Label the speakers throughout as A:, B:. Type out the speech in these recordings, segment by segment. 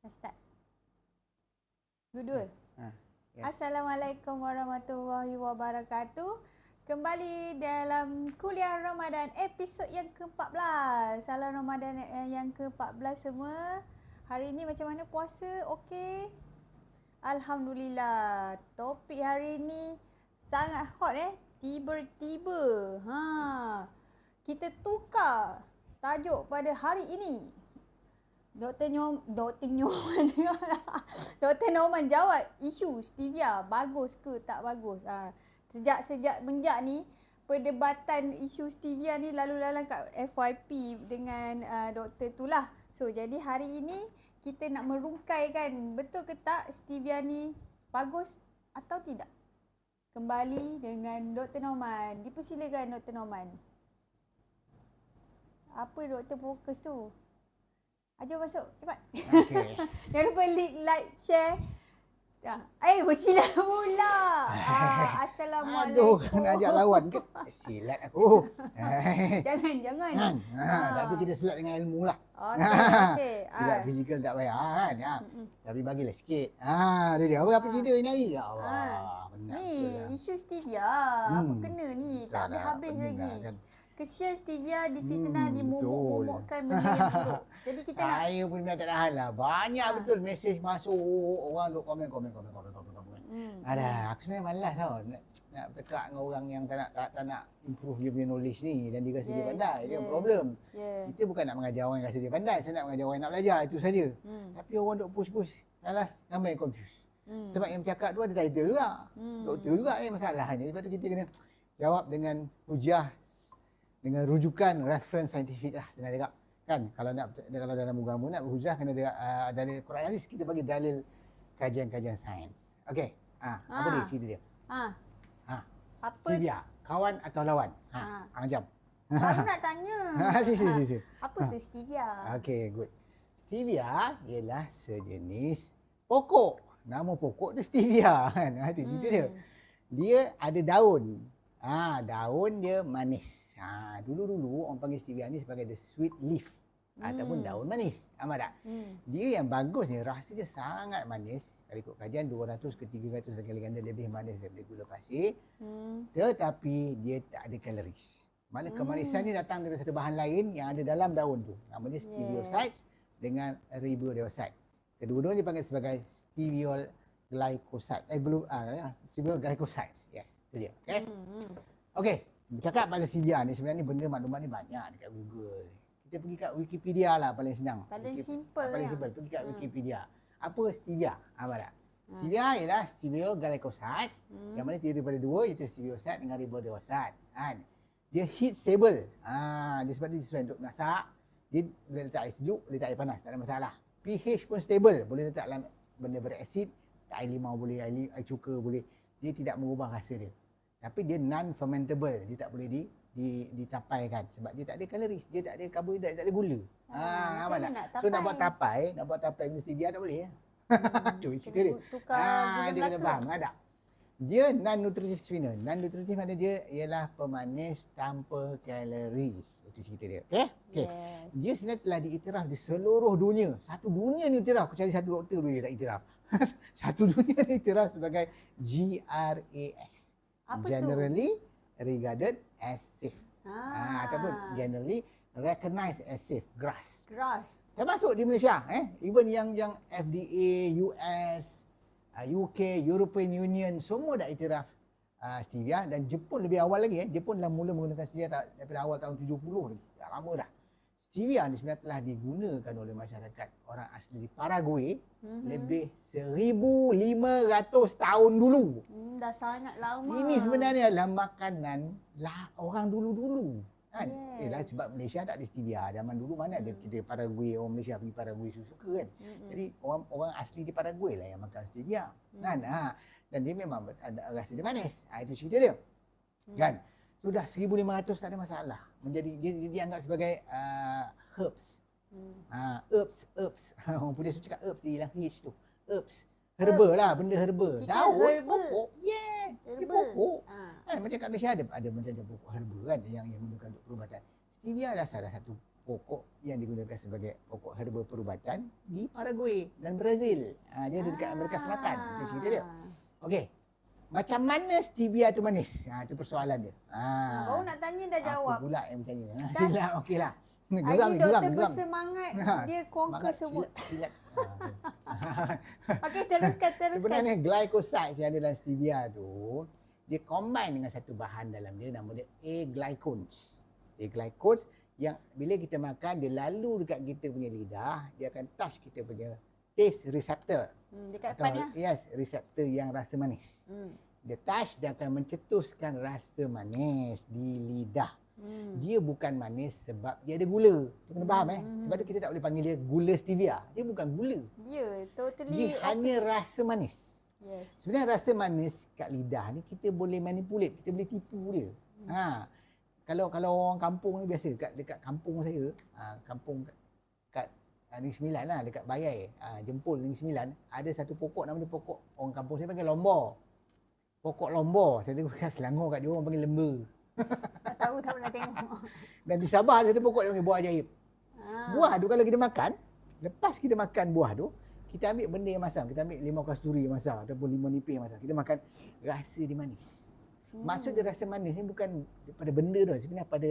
A: Start. Dua-dua.
B: Yes.
A: Assalamualaikum warahmatullahi wabarakatuh. Kembali dalam kuliah Ramadan episod yang ke-14. Salam Ramadan yang ke-14 semua. Hari ini macam mana puasa? Okey? Alhamdulillah. Topik hari ini sangat hot Tiba-tiba. Kita tukar tajuk pada hari ini. Dr. Norman jawab isu stevia bagus ke tak bagus. Sejak ni perdebatan isu stevia ni lalu lalang kat FYP dengan doktor tu lah. So jadi hari ini kita nak merungkaikan betul ke tak stevia ni bagus atau tidak. Kembali dengan Dr. Norman. Dipersilakan Dr. Norman. Apa doktor fokus tu? Jom masuk, cepat.
B: Okay.
A: Jangan lupa like, share. Bersilat pula. Assalamualaikum.
B: Aduh, nak ajak lawan ke? Silat aku.
A: Jangan.
B: Tapi kita silat dengan ilmu lah.
A: Okey.
B: Silat fizikal tak payah kan. Tapi bagilah sikit. Dia apa cerita ni hari? Ya Allah.
A: Ni isu stevia. Apa kena ni? Tak habis-habis lagi.
B: Kan.
A: Kesian stevia difitnah, dimomok-momokkan benda yang buruk. Jadi kita
B: Saya pun tak tahan lah. Banyak betul mesej masuk. Orang duk komen. Alah, aku sebenarnya malas tau. Nak bertekak dengan orang yang tak nak improve dia punya knowledge ni. Dan dia rasa dia pandai. Dia problem. Kita bukan nak mengajar orang yang rasa dia pandai. Saya nak mengajar orang yang nak belajar. Itu saja. Tapi orang duk push. Alas, ramai yang confused. Sebab yang bercakap tu ada title juga. Doktor juga masalahnya. Lepas tu kita kena jawab dengan hujah, dengan rujukan reference saintifik lah senang cakap kan. Kalau dalam agama nak berhujah kena dalil Quran hadis, kita bagi dalil kajian sains. Okey. Apa dia cerita dia?
A: apa
B: Stevia, kawan atau lawan? Jam.
A: baru nak tanya.
B: Si.
A: Apa tu stevia?
B: Okey, good. Stevia ialah sejenis pokok. Nama pokok tu stevia kan. Itu cerita dia. Dia ada daun. Daun dia manis. Dulu orang panggil stevia ni sebagai the sweet leaf ataupun daun manis. Faham tak? Dia yang bagus ni, rasa dia sangat manis. Kalau ikut kajian 200 ke 300 kali ganda lebih manis daripada gula pasir. Tetapi dia tak ada kaloris. Malah kemanisan ni datang dari satu bahan lain yang ada dalam daun tu. Namanya steviosides dengan riboside. Kedua-duanya dipanggil sebagai steviol glycoside. Steviol glycoside. Yes, itu dia. Okey. Okey. Bercakap pasal stevia ni, sebenarnya benda maklumat ni banyak dekat Google. Kita pergi kat Wikipedia lah paling senang.
A: Paling simple.
B: Pergi kat Wikipedia. Apa stevia? Apa tak? Stevia ialah steviol glycoside yang mana terdiri daripada dua, iaitu stevioside dengan riboside. Dia heat stable. Dia sebab dia sesuai untuk masak. Dia boleh letak air sejuk, boleh letak air panas, tak ada masalah. pH pun stable, boleh letak dalam benda berasid, air limau boleh, air cuka boleh. Dia tidak mengubah rasa dia. Tapi dia non-fermentable, dia tak boleh ditapaikan sebab dia tak ada kaloris, dia tak ada karbohidrat, dia tak ada gula. So nak buat tapai dengan stevia tak boleh ya. Tu cerita dia. Dia kena faham ada. Dia non-nutritive sweetener. Non-nutritive maknanya dia ialah pemanis tanpa kaloris. Itu cerita dia. Okey? Okey. Dia sebenarnya telah diiktiraf di seluruh dunia. Satu dunia ni iktiraf. Aku cari satu doktor dulu dia tak iktiraf. Satu dunia ni iktiraf sebagai GRAS.
A: Apa
B: generally regarded as safe. Ataupun generally recognized as safe. GRAS. Termasuk di Malaysia, even yang FDA, US, UK, European Union semua dah iktiraf stevia, dan Jepun lebih awal lagi. Jepun dah mula menggunakan stevia daripada awal tahun 70 lagi. Dah lama dah. Stevia ni sebenarnya telah digunakan oleh masyarakat orang asli di Paraguay lebih 1,500 tahun dulu.
A: Dah sangat lama.
B: Ini sebenarnya adalah makanan orang dulu-dulu. Kan? Sebab Malaysia tak ada stevia. Zaman dulu mana ada kita Paraguay, orang Malaysia pergi Paraguay suka kan. Jadi orang asli di Paraguay lah yang makan stevia. Kan? Dan dia memang ada rasa dia manis. Itu cerita dia. Kan? Sudah 1,500 tak ada masalah. Dia dianggap sebagai herbs. Herbs. Orang Putih suka cakap herbs, dia hilang H tu. Herbs. Herba lah, benda herba. Daun, pokok. Yes. Dia pokok. Macam kat Malaysia ada macam pokok herba kan yang menggunakan untuk perubatan. Stevia adalah salah satu pokok yang digunakan sebagai pokok herba perubatan di Paraguay dan Brazil. Dia dekat Amerika Selatan. Itu cerita dia. Okey. Macam mana stevia tu manis? Itu persoalan dia.
A: Baru nak tanya dah jawab.
B: Aku pula yang bertanya. Silap, okeylah.
A: Hari doktor bersemangat, dia conquer semua.
B: Silat.
A: Okey, teruskan.
B: Sebenarnya glycosides yang ada dalam stevia tu, dia combine dengan satu bahan dalam dia, nama dia A-glycones. A-glycones yang bila kita makan, dia lalu dekat kita punya lidah, dia akan touch kita punya taste receptor.
A: Dekat depan lah.
B: Yes, reseptor yang rasa manis. Dia touch, dia akan mencetuskan rasa manis di lidah. Dia bukan manis sebab dia ada gula. Kita kena faham Sebab tu kita tak boleh panggil dia gula stevia. Dia bukan gula.
A: Dia totally.
B: Dia hanya rasa manis.
A: Yes.
B: Sebenarnya rasa manis kat lidah ni kita boleh manipulate, kita boleh tipu dia. Kalau orang kampung ni biasa dekat kampung saya, kampung kat Negeri Sembilan lah, dekat Bayai, Jempol Negeri Sembilan, ada satu pokok namanya pokok, orang kampung saya panggil lombor. Pokok lombor, saya tengok kat Selangor kat dia orang panggil lemba.
A: Tak pernah tengok.
B: Dan di Sabah ada satu pokok dia panggil buah ajaib. Buah tu kalau kita makan, lepas kita makan buah tu, kita ambil benda yang masam, kita ambil limau kasturi yang masam ataupun limau nipis yang masam. Kita makan, rasa dia manis. Maksud dia rasa manis ni bukan pada benda tu, sebenarnya pada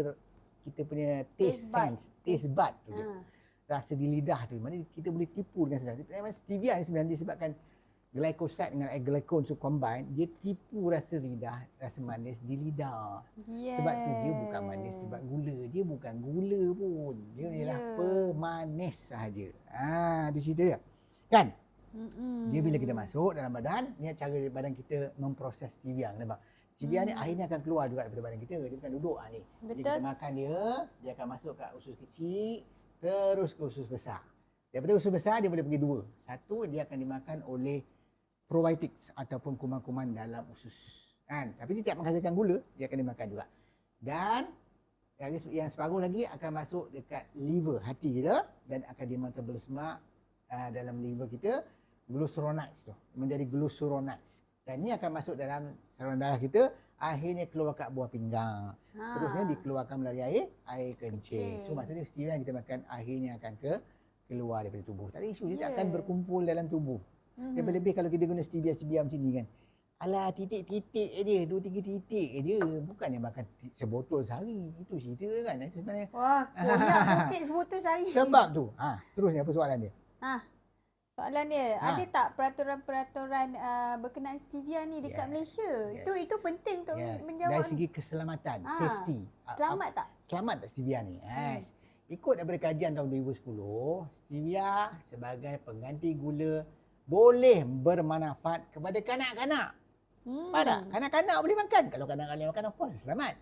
B: kita punya taste sense, taste bud tu dia. Rasa di lidah tu, mana kita boleh tipu dengan senang. Memang stevia ni sebenarnya disebabkan glycoside dengan glycone tu combine, dia tipu rasa lidah, rasa manis di lidah. Sebab tu dia bukan manis sebab gula. Dia bukan gula pun. Dia ialah pemanis sahaja. Itu cerita dia. Kan? Dia bila kita masuk dalam badan, ni cara badan kita memproses stevia. Nampak? Stevia ni akhirnya akan keluar juga daripada badan kita. Dia bukan duduk ni. Jadi kita makan dia akan masuk ke usus kecil, terus ke usus besar. Daripada usus besar dia boleh pergi dua. Satu, dia akan dimakan oleh probiotics ataupun kuman-kuman dalam usus. Kan? Tapi dia tidak menghasilkan gula, dia akan dimakan juga. Dan yang separuh lagi akan masuk dekat liver, hati kita, dan akan dimetabolisme dalam liver kita, glucuronide tu, menjadi glucuronide. Dan ini akan masuk dalam saluran darah kita, akhirnya keluar kat buah pinggang. Seterusnya dikeluarkan melalui air kencing. So maksudnya stevia yang kita makan akhirnya akan keluar daripada tubuh. Tak ada isu, dia tak akan berkumpul dalam tubuh. Lebih-lebih kalau kita guna stevia macam ni kan. Alah, titik-titik dia, 2-3 titik dia. Bukannya makan sebotol sehari. Itu cerita kan. Itu sebenarnya.
A: Wah, banyak bukit sebotol sehari.
B: Sebab tu. Seterusnya apa soalan dia?
A: Soalan dia, ada tak peraturan-peraturan berkenaan stevia ni dekat Malaysia? Itu penting untuk menjawab.
B: Dari segi keselamatan, safety.
A: Selamat tak?
B: Selamat tak stevia ni? Ikut daripada kajian tahun 2010, stevia sebagai pengganti gula boleh bermanfaat kepada kanak-kanak. Faham tak? Kanak-kanak boleh makan. Kalau kanak-kanak makan, of course, selamat.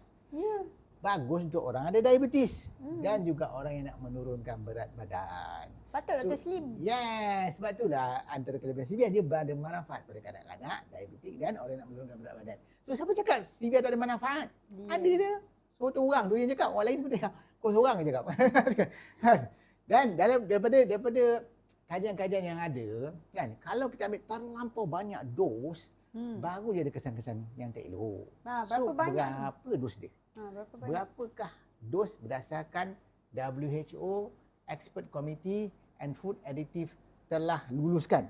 B: Bagus untuk orang ada diabetes dan juga orang yang nak menurunkan berat badan.
A: Patut Dr. Slim.
B: Yes, sebab itulah antara kelebihan stevia, dia ada manfaat pada kanak-kanak, diabetik dan orang yang nak menurunkan berat badan. So siapa cakap stevia tak ada manfaat? Ada dia. Satu orang tu yang cakap, orang lain pun cakap. Kau seorang yang cakap. Dan daripada kajian-kajian yang ada, kan, kalau kita ambil terlampau banyak dos, baru dia ada kesan-kesan yang tak elok. Berapa dos dia? Berapakah dos berdasarkan WHO Expert Committee and Food Additive telah luluskan?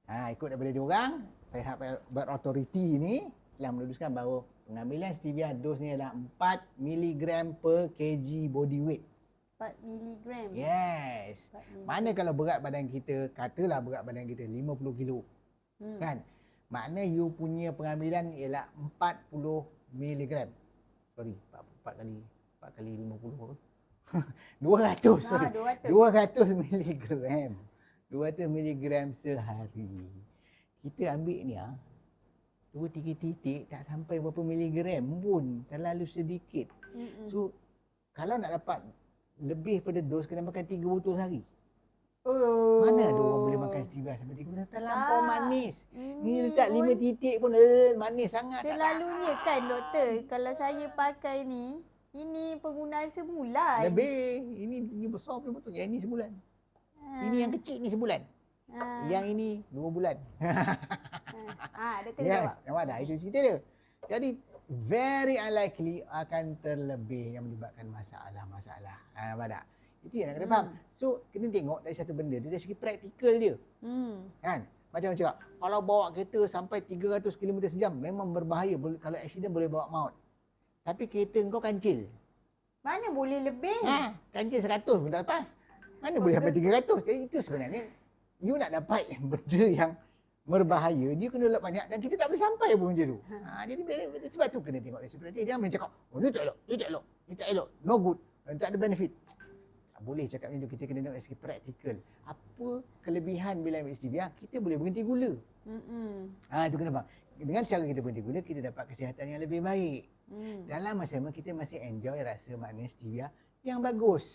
B: Ikut daripada diorang, pihak berautoriti ni telah meluluskan bahawa pengambilan stevia dos ni adalah 4 mg per kg body weight.
A: 4 mg.
B: Yes. Mana kalau berat badan kita, katalah berat badan kita 50 kilo. Kan? Makna you punya pengambilan ialah 40 mg. Sorry, 4 kali 50 apa? 200. Sorry. 200 mg. 200 mg sehari. Kita ambil ni 2-3 titik tak sampai berapa miligram pun, terlalu sedikit. So kalau nak dapat lebih pada dos, kena makan 3 botol sehari. Mana ada orang boleh makan stevia sampai 3 botol? Terlampau manis. Ni letak 5 titik pun manis sangat.
A: Selalunya kan doktor, kalau saya pakai ni, ini penggunaan sebulan.
B: Lebih. Ini besar punya botol. Yang ini sebulan. Ini yang kecil ni sebulan. Yang ini 2 bulan.
A: Doktor jawab.
B: Nampak tak? Itu cerita dia. Jadi very unlikely akan terlebih yang menyebabkan masalah-masalah. Nampak tak? Itu yang nak kena faham. So, kena tengok dari satu benda, dari segi praktikal dia. Kan? Macam cakap, kalau bawa kereta sampai 300 km sejam, memang berbahaya. Kalau accident boleh bawa maut. Tapi kereta kau kancil.
A: Mana boleh lebih?
B: Kancil 100 pun tak lepas. Mana boleh sampai 300. Jadi itu sebenarnya, you nak dapat benda yang berbahaya, dia kena elok banyak dan kita tak boleh sampai pun macam tu. Jadi sebab tu kena tengok dari sebelah dia. Jangan main cakap, oh ni tak elok, ni tak elok, ni tak elok, no good, tak ada benefit. Tak boleh cakap macam tu, kita kena tengok dari segi praktikal. Apa kelebihan bila ambil stevia? Kita boleh berhenti gula. Itu kena faham. Dengan cara kita berhenti gula, kita dapat kesihatan yang lebih baik. Dalam masa sama, kita masih enjoy rasa manis stevia yang bagus.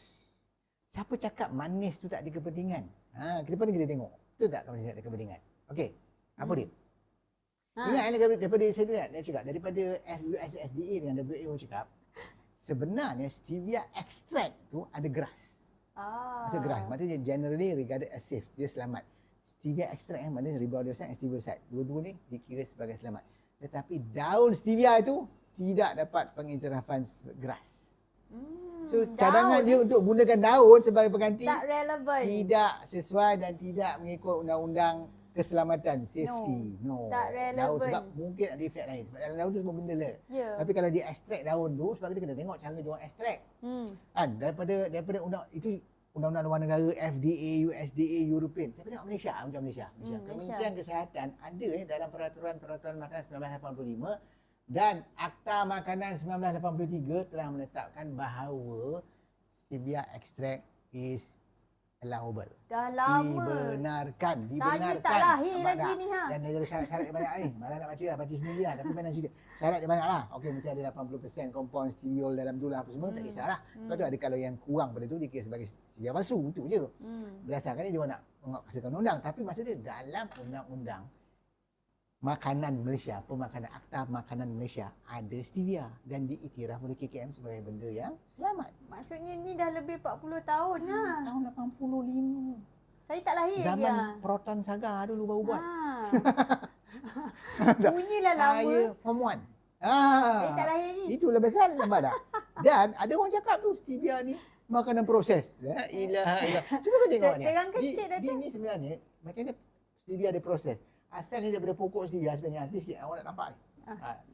B: Siapa cakap manis tu tak ada kepentingan? Kita pun kita tengok. Betul tak kalau tak ada kepentingan? Okey. Apa dia? Ingat daripada saya cakap, daripada USSDA dengan WHO cakap, sebenarnya stevia extract tu ada GRAS. Maksud GRAS, maksudnya generally regarded as safe, dia selamat. Stevia extract yang mana riboside dan stevia. Dua-dua ni dikira sebagai selamat. Tetapi daun stevia itu tidak dapat pengiktirafan GRAS. So cadangan dia untuk gunakan daun sebagai pengganti
A: tak relevan.
B: Tidak sesuai dan tidak mengikut undang-undang keselamatan, safety. No.
A: Tak relevan.
B: Daun sebab mungkin ada efek lain. Sebab dalam daun tu semua benda lain. Tapi kalau dia extract daun tu, sebab kita kena tengok cara dia orang extract. Kan daripada undang itu undang-undang luar negara, FDA, USDA, European. Saya tengok Malaysia, macam Malaysia. Kementerian Kesihatan ada dalam peraturan makanan 1985 dan Akta Makanan 1983 telah menetapkan bahawa stevia extract is allowable.
A: Dah lama.
B: Dibenarkan.
A: Saya tak lahir lagi ni
B: Dan dia ada syarat-syarat dia banyak ni. Malah nak baca sendiri lah. Tapi mana cerita. Syarat dia banyak lah. Okey, mesti ada 80% compound steviol dalam tu lah apa semua. Tak kisahlah. Sebab tu ada kalau yang kurang pada tu dikira sebagai stevia palsu. Itu je. Berdasarkan ni dia orang nak mengaksakan undang. Tapi maksudnya dalam undang-undang makanan Malaysia, pemakanan Akta Makanan Malaysia ada stevia dan diiktiraf oleh KKM sebagai benda yang selamat.
A: Maksudnya ni dah lebih 40 tahun lah.
B: Tahun 85.
A: Saya tak lahir lagi.
B: Zaman Proton Saga dulu baru buat.
A: Bunyilah lama.
B: Saya form 1.
A: Saya tak lahir lagi.
B: Itulah pasal nampak tak? Dan ada orang cakap tu stevia ni makanan proses. La ilaha illallah. Cuba kau tengok ni.
A: Terangkan sikit Dato'.
B: Dia ni sebenarnya macam mana stevia ada proses. Asal ni daripada pokok stevia sebenarnya. Habis sikit awak nak nampak ni.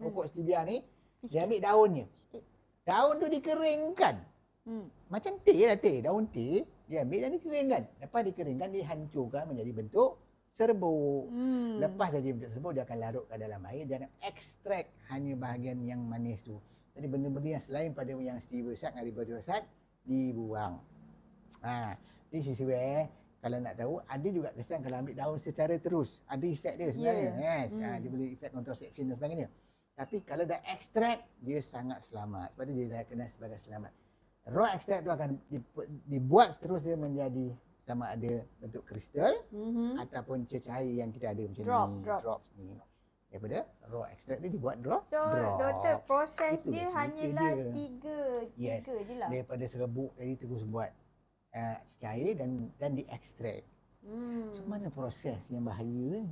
B: Pokok stevia ni dia ambil daunnya. Daun tu dikeringkan. Macam teh lah teh. Daun teh dia ambil dan dikeringkan. Lepas dikeringkan dihancurkan menjadi bentuk serbuk. Lepas jadi bentuk serbuk dia akan larutkan dalam air dan ekstrak hanya bahagian yang manis tu. Jadi benda-benda yang selain pada yang stevia dan riboside dibuang. This is where kalau nak tahu, ada juga kesan kalau ambil daun secara terus. Ada efek dia sebenarnya. Yes. Dia boleh efek contraception dan sebagainya. Tapi kalau dah ekstrak, dia sangat selamat. Sebab tu dia dah kenal sebagai selamat. Raw extract tu akan dibuat seterusnya menjadi sama ada bentuk kristal ataupun cecair yang kita ada macam ni. Drops ni. Daripada raw extract dia dibuat drops.
A: So, doktor, proses
B: Itulah
A: dia
B: cerita
A: hanyalah
B: dia.
A: tiga je lah.
B: Daripada serbuk tadi terus buat cair dan diekstrak. So mana proses yang bahaya kan?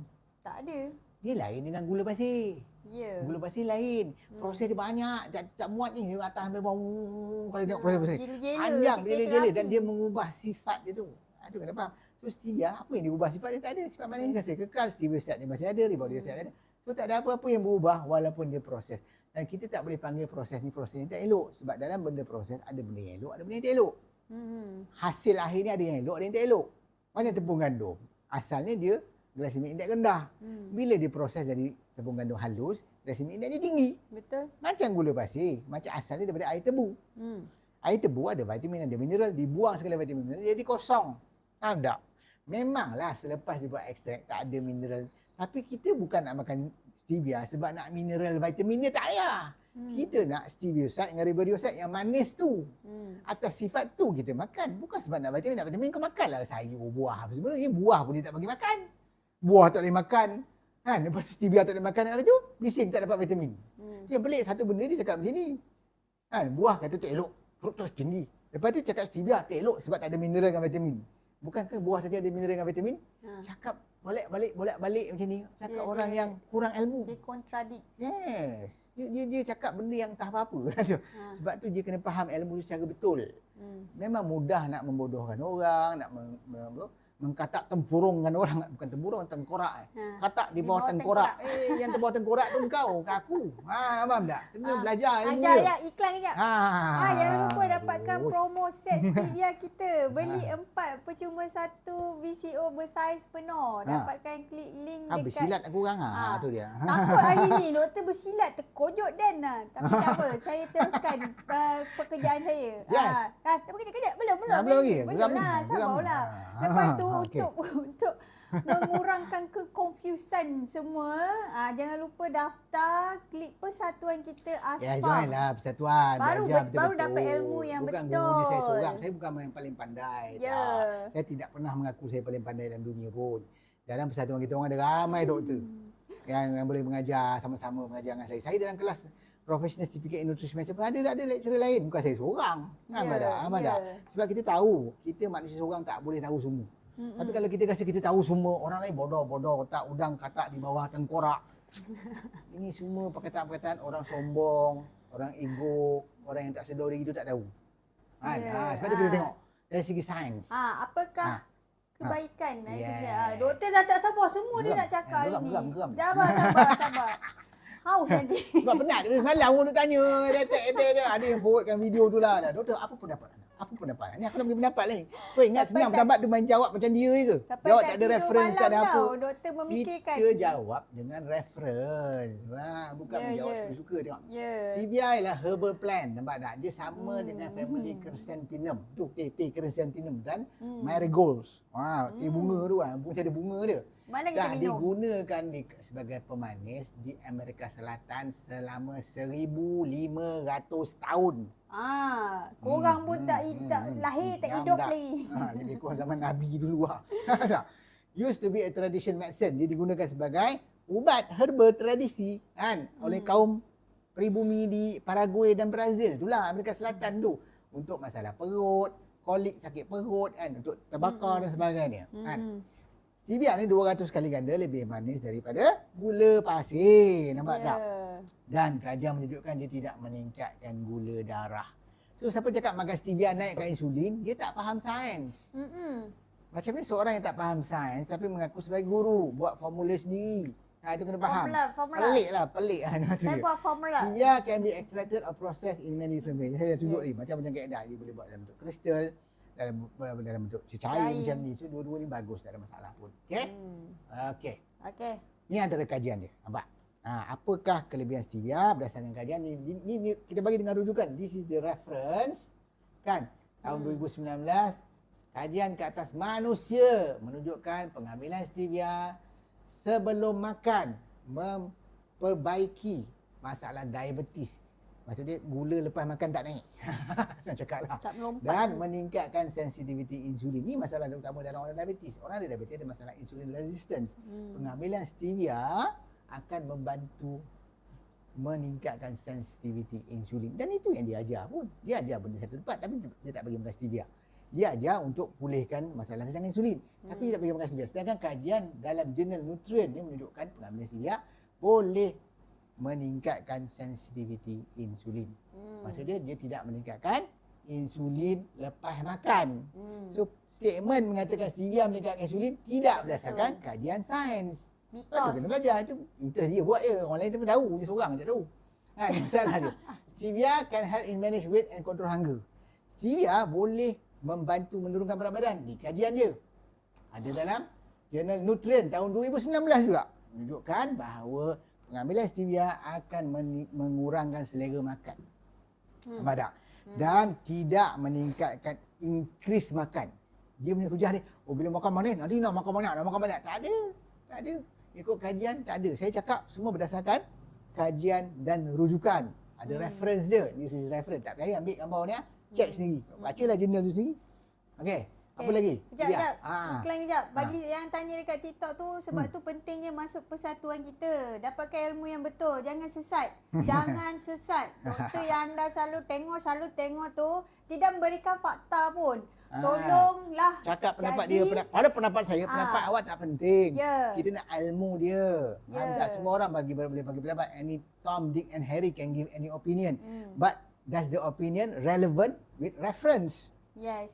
A: Tak ada.
B: Dia lain dengan gula pasir.
A: Ya.
B: Gula pasir lain. Proses dia banyak. Tak muat ni. Dia atas sampai bawah. Kalau tengok proses panjang. Jela-jela. Dan dia mengubah sifat dia tu. Itu kena faham. So stevia, apa yang diubah sifat dia? Tak ada. Sifat manis dia kekal. Stevia dia masih ada. Riboside ada. So tak ada apa-apa yang berubah walaupun dia proses. Dan kita tak boleh panggil proses ni tak elok. Sebab dalam benda proses ada benda yang elok, ada benda yang tak elok. Hasil akhirnya ada yang elok, ada yang tak elok. Macam tepung gandum. Asalnya dia glycemic index rendah. Bila diproses dari tepung gandum halus, glycemic index dia tinggi.
A: Betul.
B: Macam gula pasir, macam asalnya daripada air tebu. Air tebu ada vitamin, ada mineral, dibuang segala vitamin mineral jadi kosong. Tahu tak? Memanglah selepas dibuat ekstrak tak ada mineral. Tapi kita bukan nak makan stevia sebab nak mineral vitamin dia, tak payah. Kita nak stevioside dengan riboside yang manis tu. Atas sifat tu kita makan. Bukan sebab nak vitamin kau makanlah sayur, buah apa semua. Buah pun dia tak bagi makan. Buah tak boleh makan. Kan? Lepas tu stevia tak boleh makan. Lepas tu bising tak dapat vitamin. Dia pelik satu benda dia cakap macam ni. Kan? Buah kata tak elok. Fruktos tinggi. Lepas tu cakap stevia tak elok sebab tak ada mineral dengan vitamin. Bukankah buah tadi ada mineral dengan vitamin? Cakap bolak-balik macam ni. Cakap orang yang kurang ilmu.
A: Dia kontradik.
B: Yes. Dia cakap benda yang tak apa-apa. Sebab tu dia kena faham ilmu secara betul. Memang mudah nak membodohkan orang, nak mengkatak tempurungkan orang, bukan tempurung, tengkorak. Katak di bawah tengkorak. Yang di bawah tengkorak tu kau, ke aku. Faham tak? Kena belajar ilmu dia.
A: Ajak iklan kejap. Jangan lupa dapatkan promo set stevia kita. Beli 4 percuma 1 VCO bersaiz penuh. Dapatkan klik link dekat.
B: Bersilat aku orang tu dia.
A: Takut hari ni doktor bersilat terkojok Dan Tapi tak apa, saya teruskan pekerjaan saya. Kejap. Belum
B: lagi.
A: Belum lah, sabarlah. Lepas tu untuk mengurangkan kekonfusan semua, jangan lupa daftar klik persatuan kita Asfam.
B: Ya, join lah persatuan.
A: Baru dapat ilmu yang
B: bukan
A: betul.
B: Bukan guru saya seorang. Saya bukan yang paling pandai. Saya tidak pernah mengaku saya paling pandai dalam dunia pun. Dalam persatuan kita orang ada ramai doktor yang boleh mengajar sama-sama mengajar dengan saya. Saya dalam kelas Professional Certificate in Nutrition Medicine ada lecturer lain, bukan saya seorang. Sebab kita tahu, kita manusia seorang tak boleh tahu semua. Tapi kalau kita rasa kita tahu semua, orang lain bodoh, tak udang katak di bawah tengkorak. Ini semua perkataan-perkataan orang sombong, orang ego, orang yang tak sedar diri itu tak tahu. Sebab tu kita tengok dari segi sains.
A: Apakah kebaikan? Doktor dah tak sabar, semua dia nak cakap hari ni. Sabar. Haus nanti.
B: Sebab penat. Semalam pun tanya. Ada yang forwardkan video tu lah. Doktor, apa pendapat anda? Apa pendapat? Ni aku nak bagi pendapat lain. Kau ingat senang pendapat tu main jawab macam dia ke? Jawab tak ada reference, tak ada apa.
A: Doktor memikirkan.
B: Kita jawab dengan reference. Bukan menjawab suka-suka tengok. Stevia ialah herbal plant. Nampak tak? Dia sama dengan family chrysanthemum. Tu teh chrysanthemum dan marigolds. Teh bunga tu kan. Macam ada bunga dia.
A: Mana kita minum?
B: Digunakan sebagai pemanis di Amerika Selatan selama 1,500 tahun.
A: Korang pun tak lahir, tak hidup lagi.
B: Lebih kurang zaman Nabi dulu lah. Used to be a tradition medicine. Dia digunakan sebagai ubat herbal tradisi kan oleh kaum pribumi di Paraguay dan Brazil. Itulah Amerika Selatan tu. Untuk masalah perut, kolik, sakit perut kan, untuk terbakar dan sebagainya kan. Stevia ni 200 kali ganda lebih manis daripada gula pasir. Nampak tak? Dan kajian menunjukkan dia tidak meningkatkan gula darah. So siapa cakap makan stevia naikkan insulin, dia tak faham sains. Macam ni seorang yang tak faham sains tapi mengaku sebagai guru, buat formula sendiri. Itu kena faham. Formula. Pelik lah.
A: Saya buat formula.
B: Stevia can be extracted or processed in many different ways. Saya dah tunjuk ni. Macam kaedah. Dia boleh buat dalam bentuk kristal, dalam bentuk cecair macam ni. So dua-dua ni bagus, tak ada masalah pun. Okey. Ni antara kajian dia. Nampak? Apakah kelebihan stevia berdasarkan kajian ni? Ni kita bagi dengan rujukan. This is the reference kan. Tahun 2019 kajian ke atas manusia menunjukkan pengambilan stevia sebelum makan memperbaiki masalah diabetes. Maksudnya gula lepas makan tak naik. Saya cakap lah. Dan meningkatkan sensitivity insulin. Ini masalah utama dalam orang diabetes. Orang ada diabetes ada masalah insulin resistance. Pengambilan stevia akan membantu meningkatkan sensitivity insulin. Dan itu yang dia ajar pun. Dia ajar benda satu tempat tapi dia tak bagi makan stevia. Dia ajar untuk pulihkan masalah dengan insulin. Tapi dia tak bagi makan stevia. Sedangkan kajian dalam jurnal Nutrient ni menunjukkan pengambilan stevia boleh meningkatkan sensitivity insulin. Maksudnya dia tidak meningkatkan insulin lepas makan. So statement mengatakan stevia meningkatkan insulin tidak berdasarkan kajian sains. Mitos. Kena belajar. Itu dia buat je. Orang lain tu pun tahu. Dia seorang je tahu. Masalah dia. Stevia can help in manage weight and control hunger. Stevia boleh membantu menurunkan berat badan. Di kajian dia. Ada dalam jurnal Nutrient tahun 2019 juga. Menunjukkan bahawa pengambilan stevia akan mengurangkan selera makan. Nampak tak? Dan tidak meningkatkan increase makan. Dia punya hujah ni, bila makan manis, nanti nak makan banyak. Tak ada. Ikut kajian, tak ada. Saya cakap semua berdasarkan kajian dan rujukan. Ada reference dia. This is reference. Tak payah ambil gambar ni. Check sendiri. Bacalah jurnal tu sendiri. Okey. Apa lagi?
A: Kejap. Iklan kejap. Bagi yang tanya dekat TikTok tu, sebab tu pentingnya masuk persatuan kita. Dapatkan ilmu yang betul. Jangan sesat. Jangan sesat. Doktor yang anda selalu tengok tu tidak memberikan fakta pun. Tolonglah.
B: Cakap pendapat dia. Pada pendapat saya, pendapat awak tak penting. Kita nak ilmu dia. Tak semua orang boleh bagi pendapat. Any Tom, Dick and Harry can give any opinion. But does the opinion relevant with reference?
A: Yes.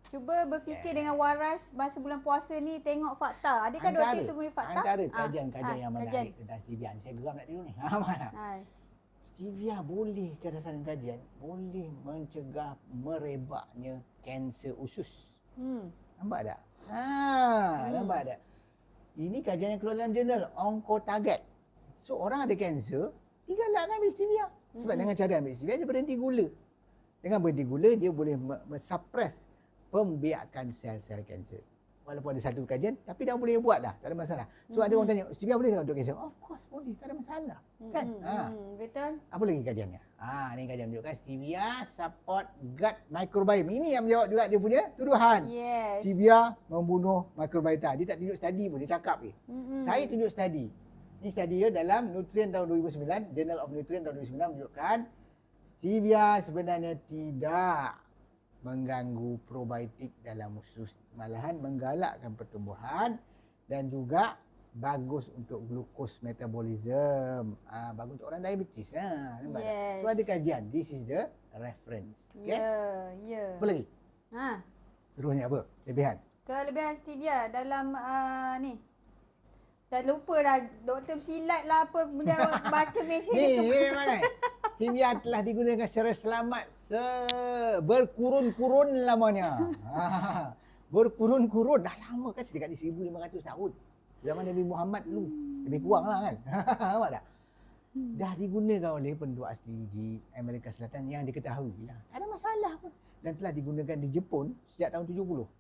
A: Cuba berfikir dengan waras masa bulan puasa ni, tengok fakta. Adakah doktor itu boleh fakta?
B: Antara kajian-kajian yang
A: kajian.
B: menarik tentang stevia ni, saya geram nak tidur ni. Mana? Stevia boleh, berdasarkan kajian, boleh mencegah merebaknya kanser usus. Nampak tak? Nampak tak? Ini kajian yang keluar dalam jurnal Oncotarget. So orang ada kanser, galakkan ambil stevia. Sebab dengan cara ambil stevia, dia berhenti gula. Dengan berhenti gula, dia boleh suppress pembiakan sel-sel kanser. Walaupun ada satu kajian, tapi dah boleh buat dah, tak ada masalah. So ada orang tanya, stevia boleh tak untuk kanser? Of course boleh, tak ada masalah. Kan?
A: Betul.
B: Apa lagi kajiannya? Ni kajian menunjukkan stevia support gut microbiome. Ini yang menjawab juga dia punya tuduhan.
A: Yes.
B: Stevia membunuh microbiota. Dia tak tunjuk study pun, dia cakap je. Saya tunjuk study. Ini study dia dalam Nutrient tahun 2009, Journal of Nutrient tahun 2009 menunjukkan stevia sebenarnya tidak mengganggu probiotik dalam usus, malahan menggalakkan pertumbuhan dan juga bagus untuk glukos metabolism. Bagus untuk orang diabetes. Nampak tak? So ada kajian. This is the reference. Okay? Apa lagi? Seterusnya apa? Lebihan.
A: Kelebihan stevia dalam ni. Dah lupa dah. Doktor bersilat lah apa. Kemudian baca mesej
B: ni mana? Stevia telah digunakan secara selamat berkurun-kurun lamanya. Berkurun-kurun. Dah lama kan, sedekat 1,500 tahun. Zaman Nabi Muhammad dulu. Lebih kurang lah kan. Nampak tak? Dah digunakan oleh penduduk asli di Amerika Selatan yang diketahui lah. Tak ada masalah pun. Dan telah digunakan di Jepun sejak tahun 70.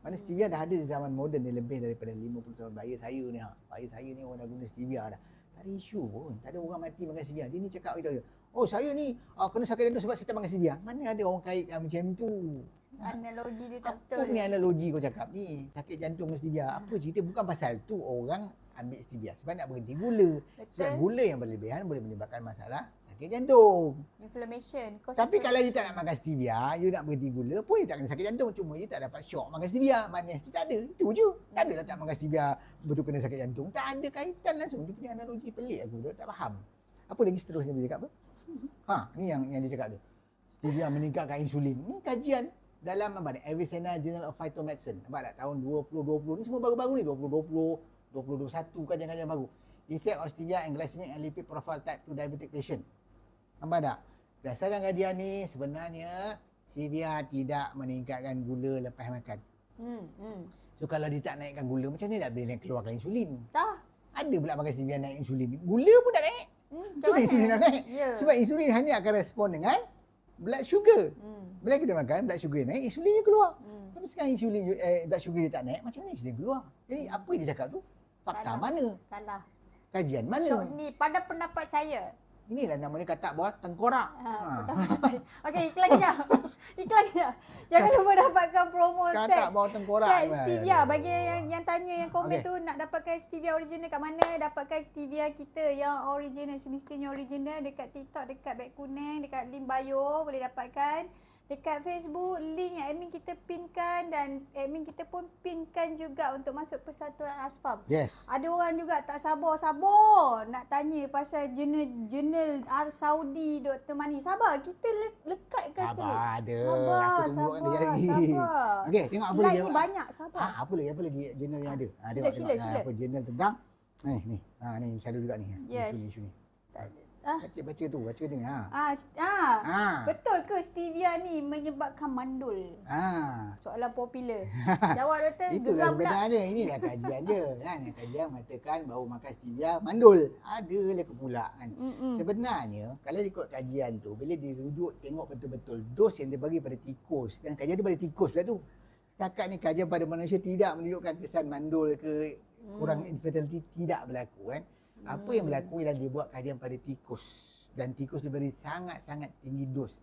B: Mana stevia dah ada di zaman moden ni, lebih daripada 50 tahun. Bahaya saya ni. Bahaya saya ni orang dah guna stevia dah. Tak ada isu pun. Tak ada orang mati makan stevia. Dia ni cakap itu je. Oh saya ni kena sakit jantung sebab saya tak makan stevia. Mana ada orang kaitkan macam tu.
A: Analogi dia tak betul.
B: Apa punya analogi kau cakap ni? Sakit jantung dengan stevia. Apa cerita? Bukan pasal tu orang ambil stevia. Sebab nak berhenti gula.
A: Betul.
B: Sebab gula yang berlebihan boleh menyebabkan masalah sakit jantung.
A: Inflammation.
B: Tapi kalau you tak nak makan stevia, you nak berhenti gula pun you tak kena sakit jantung. Cuma you tak dapat syok makan stevia. Manis tu tak ada. Itu je. Tak adalah tak makan stevia betul kena sakit jantung. Tak ada kaitan langsung. Dia punya analogi pelik aku. Dia tak faham. Apa lagi seterusnya dia cakap apa? Ni yang dia cakap tu. Stevia meningkatkan insulin. Ni kajian dalam apa ni? Avicenna Journal of Phytomedicine. Nampak tak? Tahun 2020 ni semua baru-baru ni. 2020, 2021 kajian-kajian baru. Effect of stevia and glycemic and lipid profile type 2 diabetic patient. Nampak tak? Berdasarkan kajian ni sebenarnya stevia tidak meningkatkan gula lepas makan. So kalau dia tak naikkan gula, macam ni tak boleh keluarkan insulin?
A: Tak.
B: Ada pula makan stevia naik insulin. Gula pun tak naik. Macam mana insulin nak naik? Sebab insulin hanya akan respon dengan blood sugar. Bila kita makan, blood sugar naik, insulinnya keluar. Tapi sekarang insulin, blood sugar dia tak naik, macam mana insulin keluar? Jadi apa yang dia cakap tu? Fakta mana?
A: Salah.
B: Kajian mana?
A: Syok sendiri. Pada pendapat saya.
B: Inilah namanya katak bawah tengkorak.
A: Okey, iklan kejap. Iklan kejap. Jangan lupa dapatkan promo set.
B: Katak bawah tengkorak.
A: Set stevia. Bagi yang tanya, yang komen tu nak dapatkan stevia original kat mana? Dapatkan stevia kita yang original, semestinya original dekat TikTok, dekat beg kuning, dekat link bio boleh dapatkan. Dekat Facebook, link yang admin kita pinkan dan admin kita pun pinkan juga untuk masuk Persatuan Asfam.
B: Yes.
A: Ada orang juga tak sabar nak tanya pasal jurnal Saudi Dr. Mani. Sabar, kita lekatkan sekali.
B: Sabar ada.
A: Sabar,
B: aku tunggu dia lagi. Okey, tengok apa lagi.
A: Slide ni banyak, sabar.
B: Apa lagi jurnal yang ada?
A: Sila.
B: Apa jurnal tentang ni. Ni saya ada juga ni.
A: Yes.
B: Isu ni. Baca tu, baca ni.
A: Betul ke stevia ni menyebabkan mandul? Soalan popular. Jawab doktor.
B: Itulah sebenarnya. Inilah kajian je kan. Kajian mengatakan bahawa makan stevia mandul. Adalah pula kan. Sebenarnya kalau ikut kajian tu, bila dirujuk tengok betul-betul dos yang dia bagi pada tikus, dan kajian dia pada tikus pula tu. Setakat ni kajian pada manusia tidak menunjukkan kesan mandul ke kurang infertility, tidak berlaku kan. Apa yang berlaku ialah dia buat kajian pada tikus, dan tikus diberi sangat-sangat tinggi dos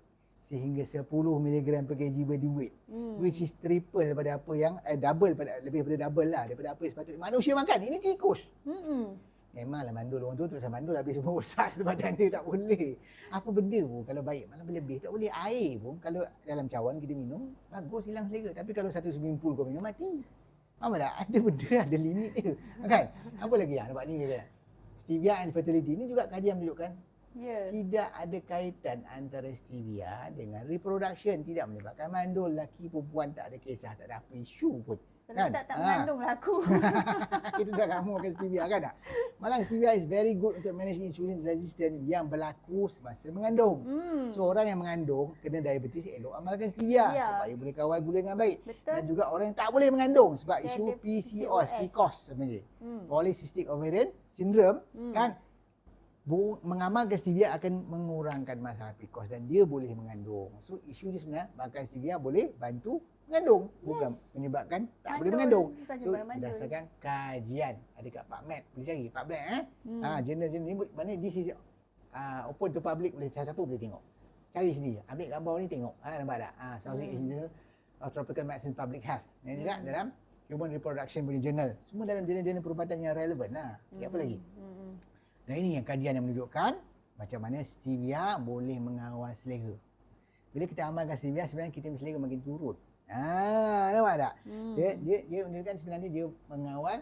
B: sehingga 10 mg per kg body weight, which is triple daripada apa yang double, lebih daripada double lah daripada apa yang sepatutnya manusia makan. Ini tikus. Memanglah mandul orang tu pasal mandul habis semua rosak badan dia, tak boleh. Apa benda pun kalau baik malah berlebih tak boleh. Air pun kalau dalam cawan kita minum bagus, hilang selera, tapi kalau satu swimming pool kau minum mati. Faham tak? Ada benda ada limit dia. Kan? Apa lagi nampak ni kata. Stevia and fertility ni juga kajian menunjukkan
A: Ya.
B: Tidak ada kaitan antara stevia dengan reproduction. Tidak menyebabkan mandul. Lelaki perempuan tak ada kisah, tak ada apa isu pun.
A: Kalau tak mengandung lah aku.
B: Kita dah lama makan stevia kan tak? Malah stevia is very good untuk manage insulin resistance yang berlaku semasa mengandung. So orang yang mengandung kena diabetes elok amalkan stevia supaya boleh kawal gula dengan baik.
A: Betul.
B: Dan juga orang yang tak boleh mengandung sebab
A: Dia
B: isu
A: ada
B: PCOS, PCOS sebenarnya. Polycystic ovarian syndrome kan. Mengamalkan stevia akan mengurangkan masalah PCOS dan dia boleh mengandung. So isu dia sebenarnya makan stevia boleh bantu mengandung, bukan menyebabkan tak boleh mengandung. So berdasarkan kajian ada kat PubMed, boleh cari PubMed jurnal-jurnal ni mana this is open to public, boleh siapa boleh tengok. Cari sendiri, ambil gambar ni tengok. Nampak tak? Southeast Asian Journal of Tropical Medicine Public Health. Yang juga dalam Human Reproduction punya journal. Semua dalam jurnal-jurnal perubatan yang relevan lah. Apa lagi? Dan ini yang kajian yang menunjukkan macam mana stevia boleh mengawal selera. Bila kita amalkan stevia, sebenarnya kita selera makin turun. Nampak tak? Dia menunjukkan sebenarnya dia mengawal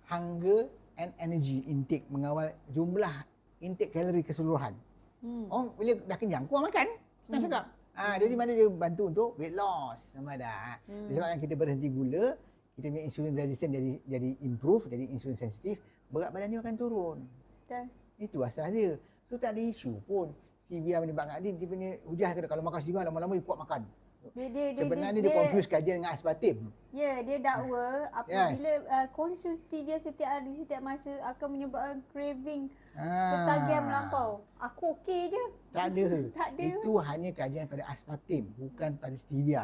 B: hunger and energy intake, mengawal jumlah intake kalori keseluruhan. Orang bila dah kenyang, kurang makan. Senang cakap. Jadi mana dia bantu untuk weight loss. Nampak tak? Disebabkan kita berhenti gula, kita punya insulin resistance jadi improve, jadi insulin sensitif, berat badan dia akan turun.
A: Betul.
B: Itu asal dia. So tak ada isu pun. Stevia menyebabkan dia punya hujah kata kalau makan stevia lama-lama dia kuat makan. Sebenarnya dia confuse kajian dengan aspartim.
A: Ya, dia dakwa apabila konsum stevia setiap hari, setiap masa akan menyebabkan craving ketagihan melampau. Aku okey je.
B: Tak ada.
A: Tak ada.
B: Itu hanya kajian pada aspartim, bukan pada stevia.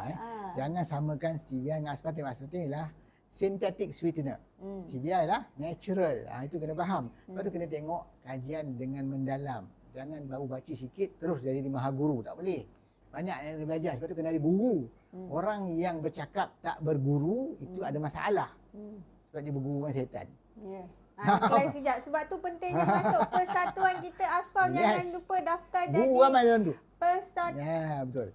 B: Jangan samakan stevia dengan aspartim. Aspartim ialah synthetic sweetener. Stevia ialah natural. Itu kena faham. Lepas tu kena tengok kajian dengan mendalam. Jangan baru baca sikit terus jadi mahaguru. Tak boleh. Banyak yang dia belajar, sebab tu kena ada guru. Orang yang bercakap tak berguru, itu ada masalah. Sebab dia berguru dengan setan.
A: Ya. Kelas sekejap. Sebab tu pentingnya masuk persatuan kita Asfam. Jangan lupa daftar jadi
B: Guru ramai dalam tu.
A: persatuan.
B: Ya, betul.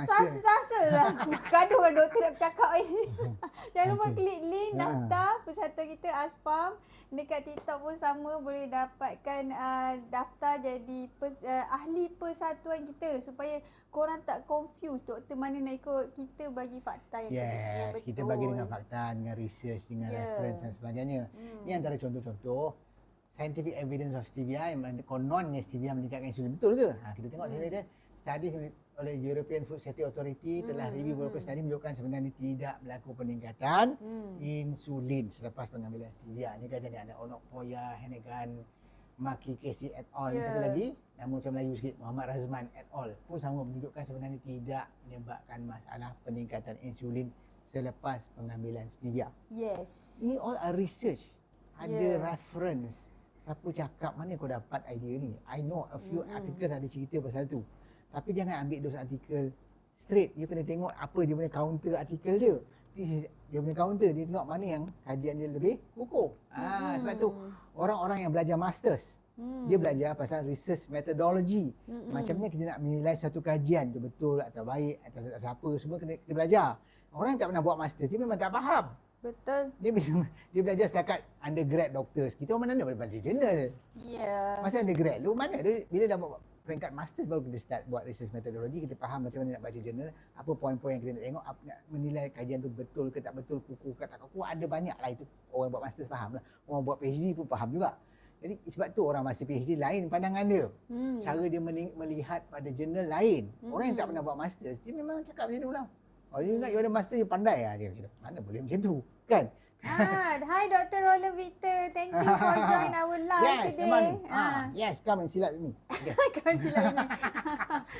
A: Sasa lah. Gaduh dengan doktor nak bercakap ni. Jangan lupa klik link daftar persatuan kita Asfam. Dekat TikTok pun sama, boleh dapatkan daftar jadi ahli persatuan kita supaya korang tak confuse doktor mana nak ikut. Kita bagi fakta yang betul.
B: Kita bagi dengan fakta, dengan research, dengan reference dan sebagainya. Ini antara contoh-contoh scientific evidence of stevia yang kononnya stevia meningkatkan insulin. Betul ke? Kita tengok dia study oleh European Food Safety Authority telah review beberapa study menunjukkan sebenarnya tidak berlaku peningkatan insulin selepas pengambilan stevia. Ini kajian ada Onok Poya, Hennegan, Maki Casey et al. Satu lagi, nama macam Melayu sikit, Muhammad Razman et al. Pun sama menunjukkan sebenarnya tidak menyebabkan masalah peningkatan insulin selepas pengambilan stevia.
A: Yes.
B: Ini all are research. Ada reference. Siapa cakap, mana kau dapat idea ni? I know a few articles ada cerita pasal tu. Tapi jangan ambil those artikel straight. You kena tengok apa dia punya counter artikel dia. This is dia punya counter. Dia tengok mana yang kajian dia lebih kukuh. Sebab tu orang-orang yang belajar masters, dia belajar pasal research methodology. Macam mana kita nak menilai satu kajian tu betul atau baik atau siapa, semua kena kita belajar. Orang yang tak pernah buat masters dia memang tak faham.
A: Betul.
B: Dia belajar setakat undergrad doctors. Kita orang mana boleh baca jurnal. Masa undergrad lu mana dia bila dah buat peringkat masters baru kita start buat research methodology, kita faham macam mana nak baca jurnal, apa poin-poin yang kita nak tengok, nak menilai kajian tu betul ke tak betul, kukuh ke tak kukuh, ada banyak lah itu. Orang buat masters faham lah. Orang buat PhD pun faham juga. Jadi sebab tu orang master PhD lain pandangan dia. Cara dia melihat pada jurnal lain. Orang yang tak pernah buat masters, dia memang cakap macam tu lah. Orang ingat you ada master, you pandai lah. Dia macam tu. Mana boleh macam tu, kan?
A: Hi Dr. Roland Victor. Thank you for join our live today.
B: Yes, come and silap ni.
A: Come silap ni.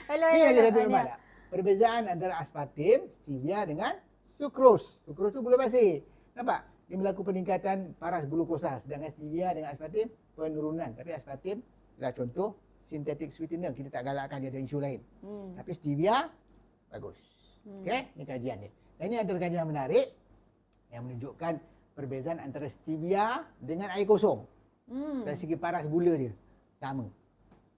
A: Hello.
B: Ni lagi satu nampak tak? Perbezaan antara aspartim, stevia dengan sucrose. Sucrose tu gula pasir. Nampak? Dia berlaku peningkatan paras glukosa. Sedangkan stevia dengan aspartim, penurunan. Tapi aspartim adalah contoh synthetic sweetener. Kita tak galakkan dia ada isu lain. Tapi stevia, bagus. Okey, ini kajian dia. Dan ini antara kajian yang menarik yang menunjukkan perbezaan antara stevia dengan air kosong. Dari segi paras gula dia sama.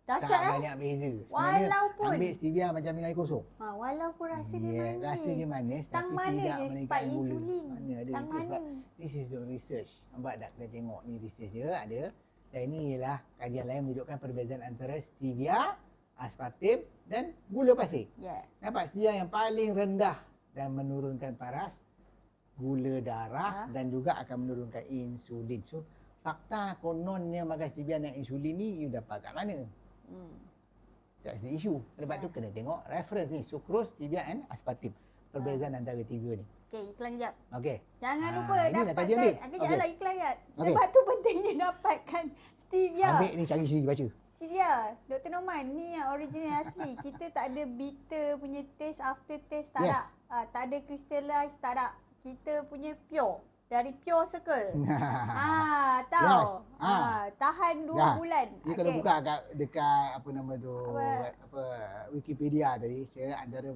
A: Dahsyat
B: tak banyak beza.
A: Walaupun
B: ambil stevia macam minum air kosong.
A: Walaupun rasa dia manis.
B: Rasa dia manis
A: Tang
B: tapi
A: mana
B: tidak
A: je
B: meningkatkan gula.
A: insulin.
B: Mana ada
A: Tang
B: itu
A: mana?
B: sebab this is the research. Nampak tak kita tengok ni research dia ada Dan ini ialah kajian lain menunjukkan perbezaan antara stevia, aspartim dan gula pasir.
A: Yeah.
B: Nampak stevia yang paling rendah dan menurunkan paras, gula darah dan juga akan menurunkan insulin. So, fakta kononnya makan stevia dan insulin ni you dapat kat mana? That's the issue. Sebab tu kena tengok reference ni, sucrose, stevia and aspartim. Perbezaan antara tiga ni.
A: Okey, iklan kejap.
B: Okey.
A: Jangan lupa
B: inilah kajian dia.
A: dapatkan. Kejaplah iklan kejap.
B: Okey.
A: Sebab tu pentingnya dapatkan stevia.
B: Ambil ni cari sini baca.
A: Stevia, Dr. Norman, ni yang original asli. Kita tak ada bitter punya taste, after taste tak
B: Yes.
A: ada. Tak ada crystallize, tak ada. Kita punya pure. Dari Pure Circle. Tahu.
B: Yes.
A: Tahan 2
B: Ya.
A: bulan.
B: Dia kalau buka dekat apa nama tu,
A: Apa?
B: Wikipedia tadi, saya antara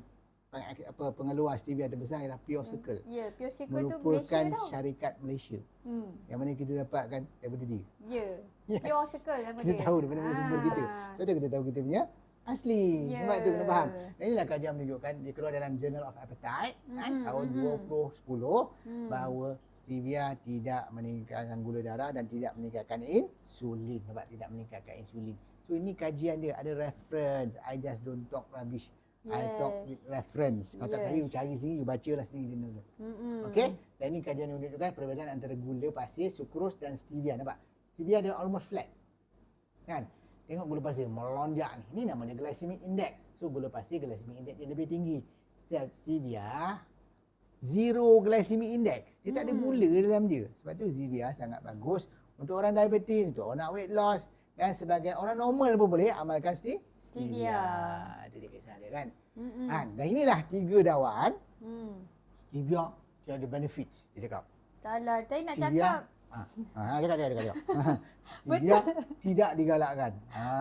B: pengeluar stevia terbesar ialah Pure Circle.
A: Ya, Pure Circle tu Malaysia
B: Merupakan
A: tau.
B: syarikat Malaysia. Yang mana kita dapatkan daripada dia.
A: Ya.
B: Yes.
A: Pure Circle nama
B: Kita
A: dia.
B: tahu daripada mana sumber kita. Betul kita tahu kita punya asli.
A: Ya.
B: Sebab tu kena faham. Dan inilah kajian menunjukkan, dia keluar dalam Journal of Appetite kan, tahun 2010 bahawa stevia tidak meningkatkan gula darah dan tidak meningkatkan insulin. Sebab tidak meningkatkan insulin. So ini kajian dia, ada reference. I just don't talk rubbish. I talk with reference. Kalau tak tahu, you cari sendiri, you bacalah sendiri journal tu. Okey? Dan ini kajian yang menunjukkan perbezaan antara gula pasir, sucrose dan stevia. Nampak? Stevia dia almost flat. Kan? Tengok gula pasir melonjak ni. Ini namanya glycemic index. So gula pasir glycemic index dia lebih tinggi. Stevia zero glycemic index. Dia tak ada gula dalam dia. Sebab tu stevia sangat bagus untuk orang diabetes, untuk orang nak weight loss dan sebagai orang normal pun boleh amalkan stevia. Itu dia kisah dia kan. Dan inilah 3 dakwaan. Stevia dia ada benefits, dia cakap.
A: Taklah, tadi nak
B: Stevia,
A: cakap.
B: cakap. Stevia tidak digalakkan.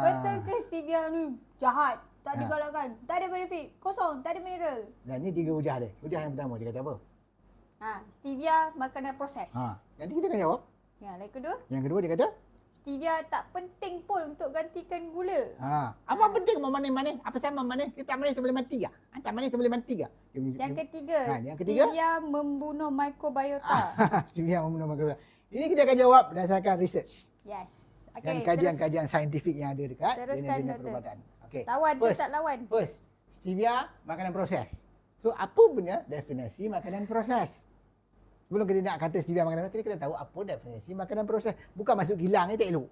A: Betul ke stevia ni jahat? Tak digalakkan. Tak ada benefit. Kosong. Tak ada mineral.
B: Dan ni 3 hujah dia. Hujah yang pertama dia kata apa?
A: Stevia makanan proses.
B: Nanti kita akan jawab.
A: Yang kedua,
B: Yang kedua dia kata,
A: stevia tak penting pun untuk gantikan gula.
B: apa penting mau manis-manis? Apa sama manis? Kita tak manis kita boleh mati ke? Tak manis kita boleh mati ke?
A: Yang ketiga,
B: yang ketiga?
A: stevia membunuh mikrobiota.
B: Stevia membunuh mikrobiota. Ini kita akan jawab berdasarkan research.
A: Yes.
B: Dan kajian-kajian saintifik yang ada dekat
A: teruskan,
B: jurnal
A: Doktor.
B: perubatan. Okey.
A: Lawan ke tak lawan?
B: First, stevia makanan proses. So apa punya definisi makanan proses? Sebelum kita nak kata stevia makanan proses, kita tahu apa definisi makanan proses. Bukan masuk kilang ni tak elok.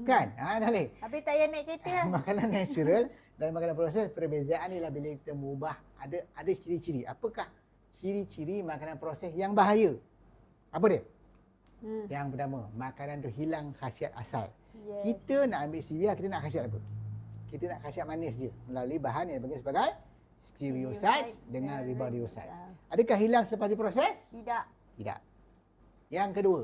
B: Kan? Nalih.
A: Habis tak payah naik kereta lah.
B: Makanan natural dan makanan proses, perbezaan ialah bila kita mengubah ada ciri-ciri. Apakah ciri-ciri makanan proses yang bahaya? Apa dia? Yang pertama, makanan tu hilang khasiat asal.
A: Yes.
B: Kita nak ambil stevia, kita nak khasiat apa? Kita nak khasiat manis je melalui bahan yang dipanggil sebagai stereosides dengan riboside. Adakah hilang selepas diproses?
A: Tidak.
B: Tidak. Yang kedua,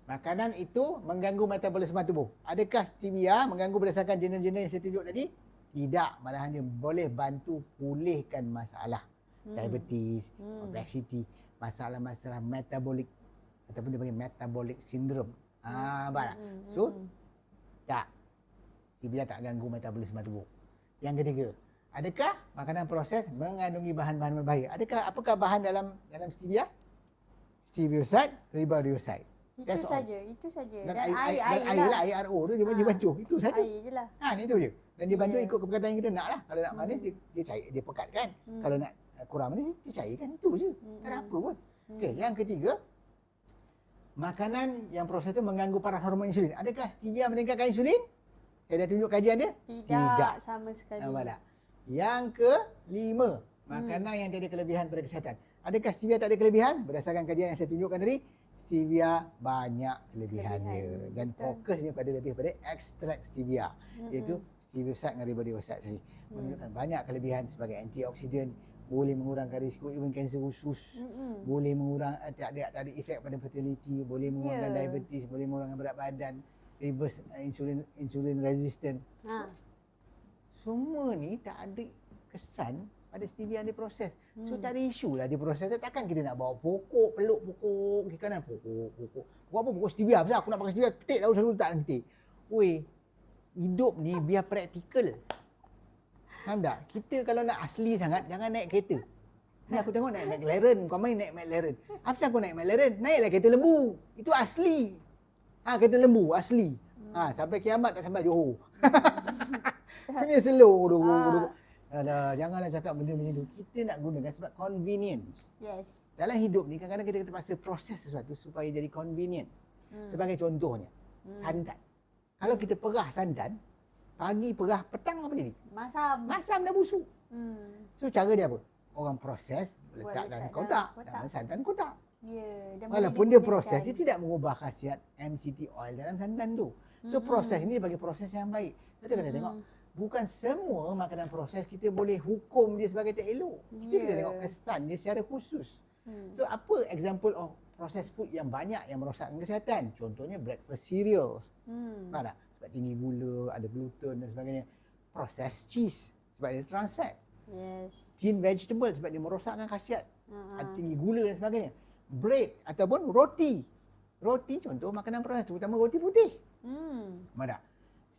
B: makanan itu mengganggu metabolisme tubuh. Adakah stevia mengganggu berdasarkan jenis-jenis yang saya tunjuk tadi? Tidak, malahan dia boleh bantu pulihkan masalah diabetes, obesity, masalah-masalah metabolik ataupun dia panggil metabolic syndrome. Nampak tak? So, tak. Stevia tak ganggu metabolisme tubuh. Yang ketiga, adakah makanan proses mengandungi bahan-bahan berbahaya? Apakah bahan dalam stevia? Stereoside, riboside.
A: Itu saja.
B: Dan
A: Dan
B: air
A: air
B: lah, air RO tu dia bancuh. Itu saja.
A: Air je lah.
B: Itu je. Dan dia bantu ikut keperkataan yang kita nak lah. Kalau nak manis, dia cair, dia pekat kan. Kalau nak kurang manis, dia cair kan. Itu je. Tak ada apa pun. Okey, yang ketiga, makanan yang proses tu mengganggu paras hormon insulin. Adakah stevia meningkatkan insulin? Saya dah tunjuk kajian dia?
A: Tidak. Sama sekali.
B: Nampak tak? Yang kelima, makanan yang tiada kelebihan pada kesihatan. Adakah stevia tak ada kelebihan? Berdasarkan kajian yang saya tunjukkan tadi, stevia banyak kelebihannya. Dan fokusnya lebih pada ekstrak stevia. Iaitu stereoside dengan riboside saja. Menunjukkan banyak kelebihan sebagai antioksidan, boleh mengurangkan risiko even kanser usus, boleh tak ada efek pada fertility, boleh mengurangkan diabetes, boleh mengurangkan berat badan, reverse insulin resistant. Semua ni tak ada kesan pada stevia yang diproses. So tak ada isu lah diproses. Takkan kita nak bawa pokok, peluk pokok, kiri kanan pokok. Buat apa pokok stevia? Pasal aku nak pakai stevia, petik lalu selalu letak dalam ketik. Weh, hidup ni biar praktikal. Faham tak? Kita kalau nak asli sangat, jangan naik kereta. Ni aku tengok naik McLaren, kau main naik McLaren. Apa aku naik McLaren? Naiklah kereta lembu. Itu asli. Kereta lembu, asli. Sampai kiamat tak sampai Johor. Punya slow tu. Alah, janganlah cakap benda macam tu. Kita nak gunakan sebab convenience.
A: Yes.
B: Dalam hidup ni kadang-kadang kita terpaksa proses sesuatu supaya jadi convenient. Sebagai contohnya, santan. Kalau kita perah santan, pagi perah, petang apa jadi? Masam dah busuk. So cara dia apa? Orang proses, letak dalam kotak. Dalam santan kotak. Walaupun dia proses, dia tidak mengubah khasiat MCT oil dalam santan tu. So proses ini bagi proses yang baik. Kita kena tengok, bukan semua makanan proses kita boleh hukum dia sebagai tak elok. Kita kena tengok kesan dia secara khusus. So apa example of processed food yang banyak yang merosakkan kesihatan? Contohnya breakfast cereals. Faham tak? Sebab tinggi gula, ada gluten dan sebagainya. Processed cheese sebab dia trans fat.
A: Yes.
B: Thin vegetable sebab dia merosakkan khasiat. Tinggi gula dan sebagainya. Bread ataupun roti. Roti contoh makanan proses, terutama roti putih. Faham tak?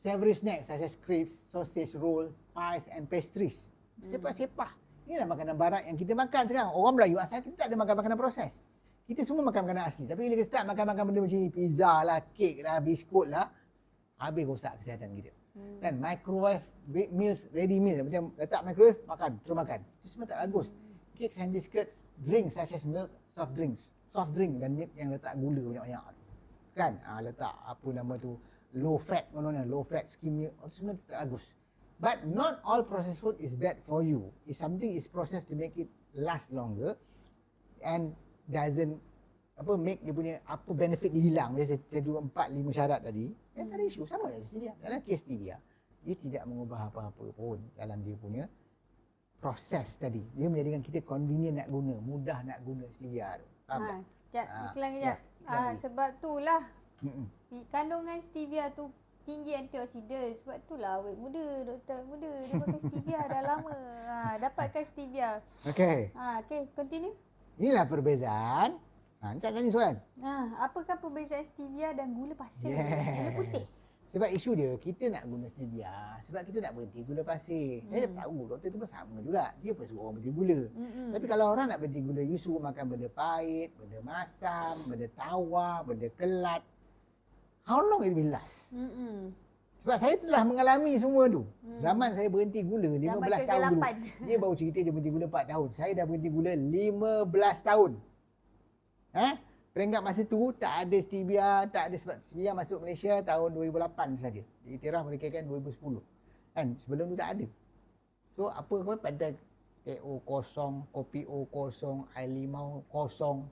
B: Savory snacks such as crepes, sausage roll, pies and pastries. Sepah-sepah. Inilah makanan barat yang kita makan sekarang. Orang Melayu asal kita tak ada makan makanan proses. Kita semua makan makanan asli. Tapi bila kita start makan benda macam ni, pizza lah, kek lah, biskut lah, habis rosak kesihatan kita. Dan microwave meals, ready meal. Macam letak microwave, makan, terus makan. Itu semua tak bagus. Cakes and biscuits, drinks such as milk, soft drink dan milk yang letak gula banyak-banyak. Kan? Letak apa nama tu, low fat, low fat skim milk, semua tak bagus. But not all processed food is bad for you. If something is processed to make it last longer and doesn't make dia punya benefit dia hilang. Biasa saya 4-5 syarat tadi. Tak ada isu, sama je stevia. Dalam kes stevia, dia tidak mengubah apa-apa pun dalam dia punya proses tadi. Dia menjadikan kita convenient nak guna, mudah nak guna stevia tu. Faham tak?
A: Iklan kejap. Sebab itulah kandungan stevia tu tinggi antioksidan. Sebab itulah awet muda, doktor muda dia pakai stevia dah lama. Dapatkan stevia.
B: Okey.
A: Continue.
B: Inilah perbezaan. Encik tanya soalan.
A: Apakah perbezaan stevia dan gula pasir? Gula putih.
B: Sebab isu dia, kita nak guna stevia sebab kita nak berhenti gula pasir. Saya tahu doktor tu pun sama juga. Dia pun suruh orang berhenti gula. Tapi kalau orang nak berhenti gula, you suruh makan benda pahit, benda masam, benda tawar, benda kelat. How long it will last? Sebab saya telah mengalami semua tu. Zaman saya berhenti gula 15 tahun dulu. Dia baru cerita dia berhenti gula 4 tahun. Saya dah berhenti gula 15 tahun. Peringkat masa tu tak ada stevia, tak ada sebab stevia masuk Malaysia tahun 2008 saja. Diiktiraf mereka 2010. Kan sebelum tu tak ada. So apa pada TO kosong, kopi O kosong, air limau kosong.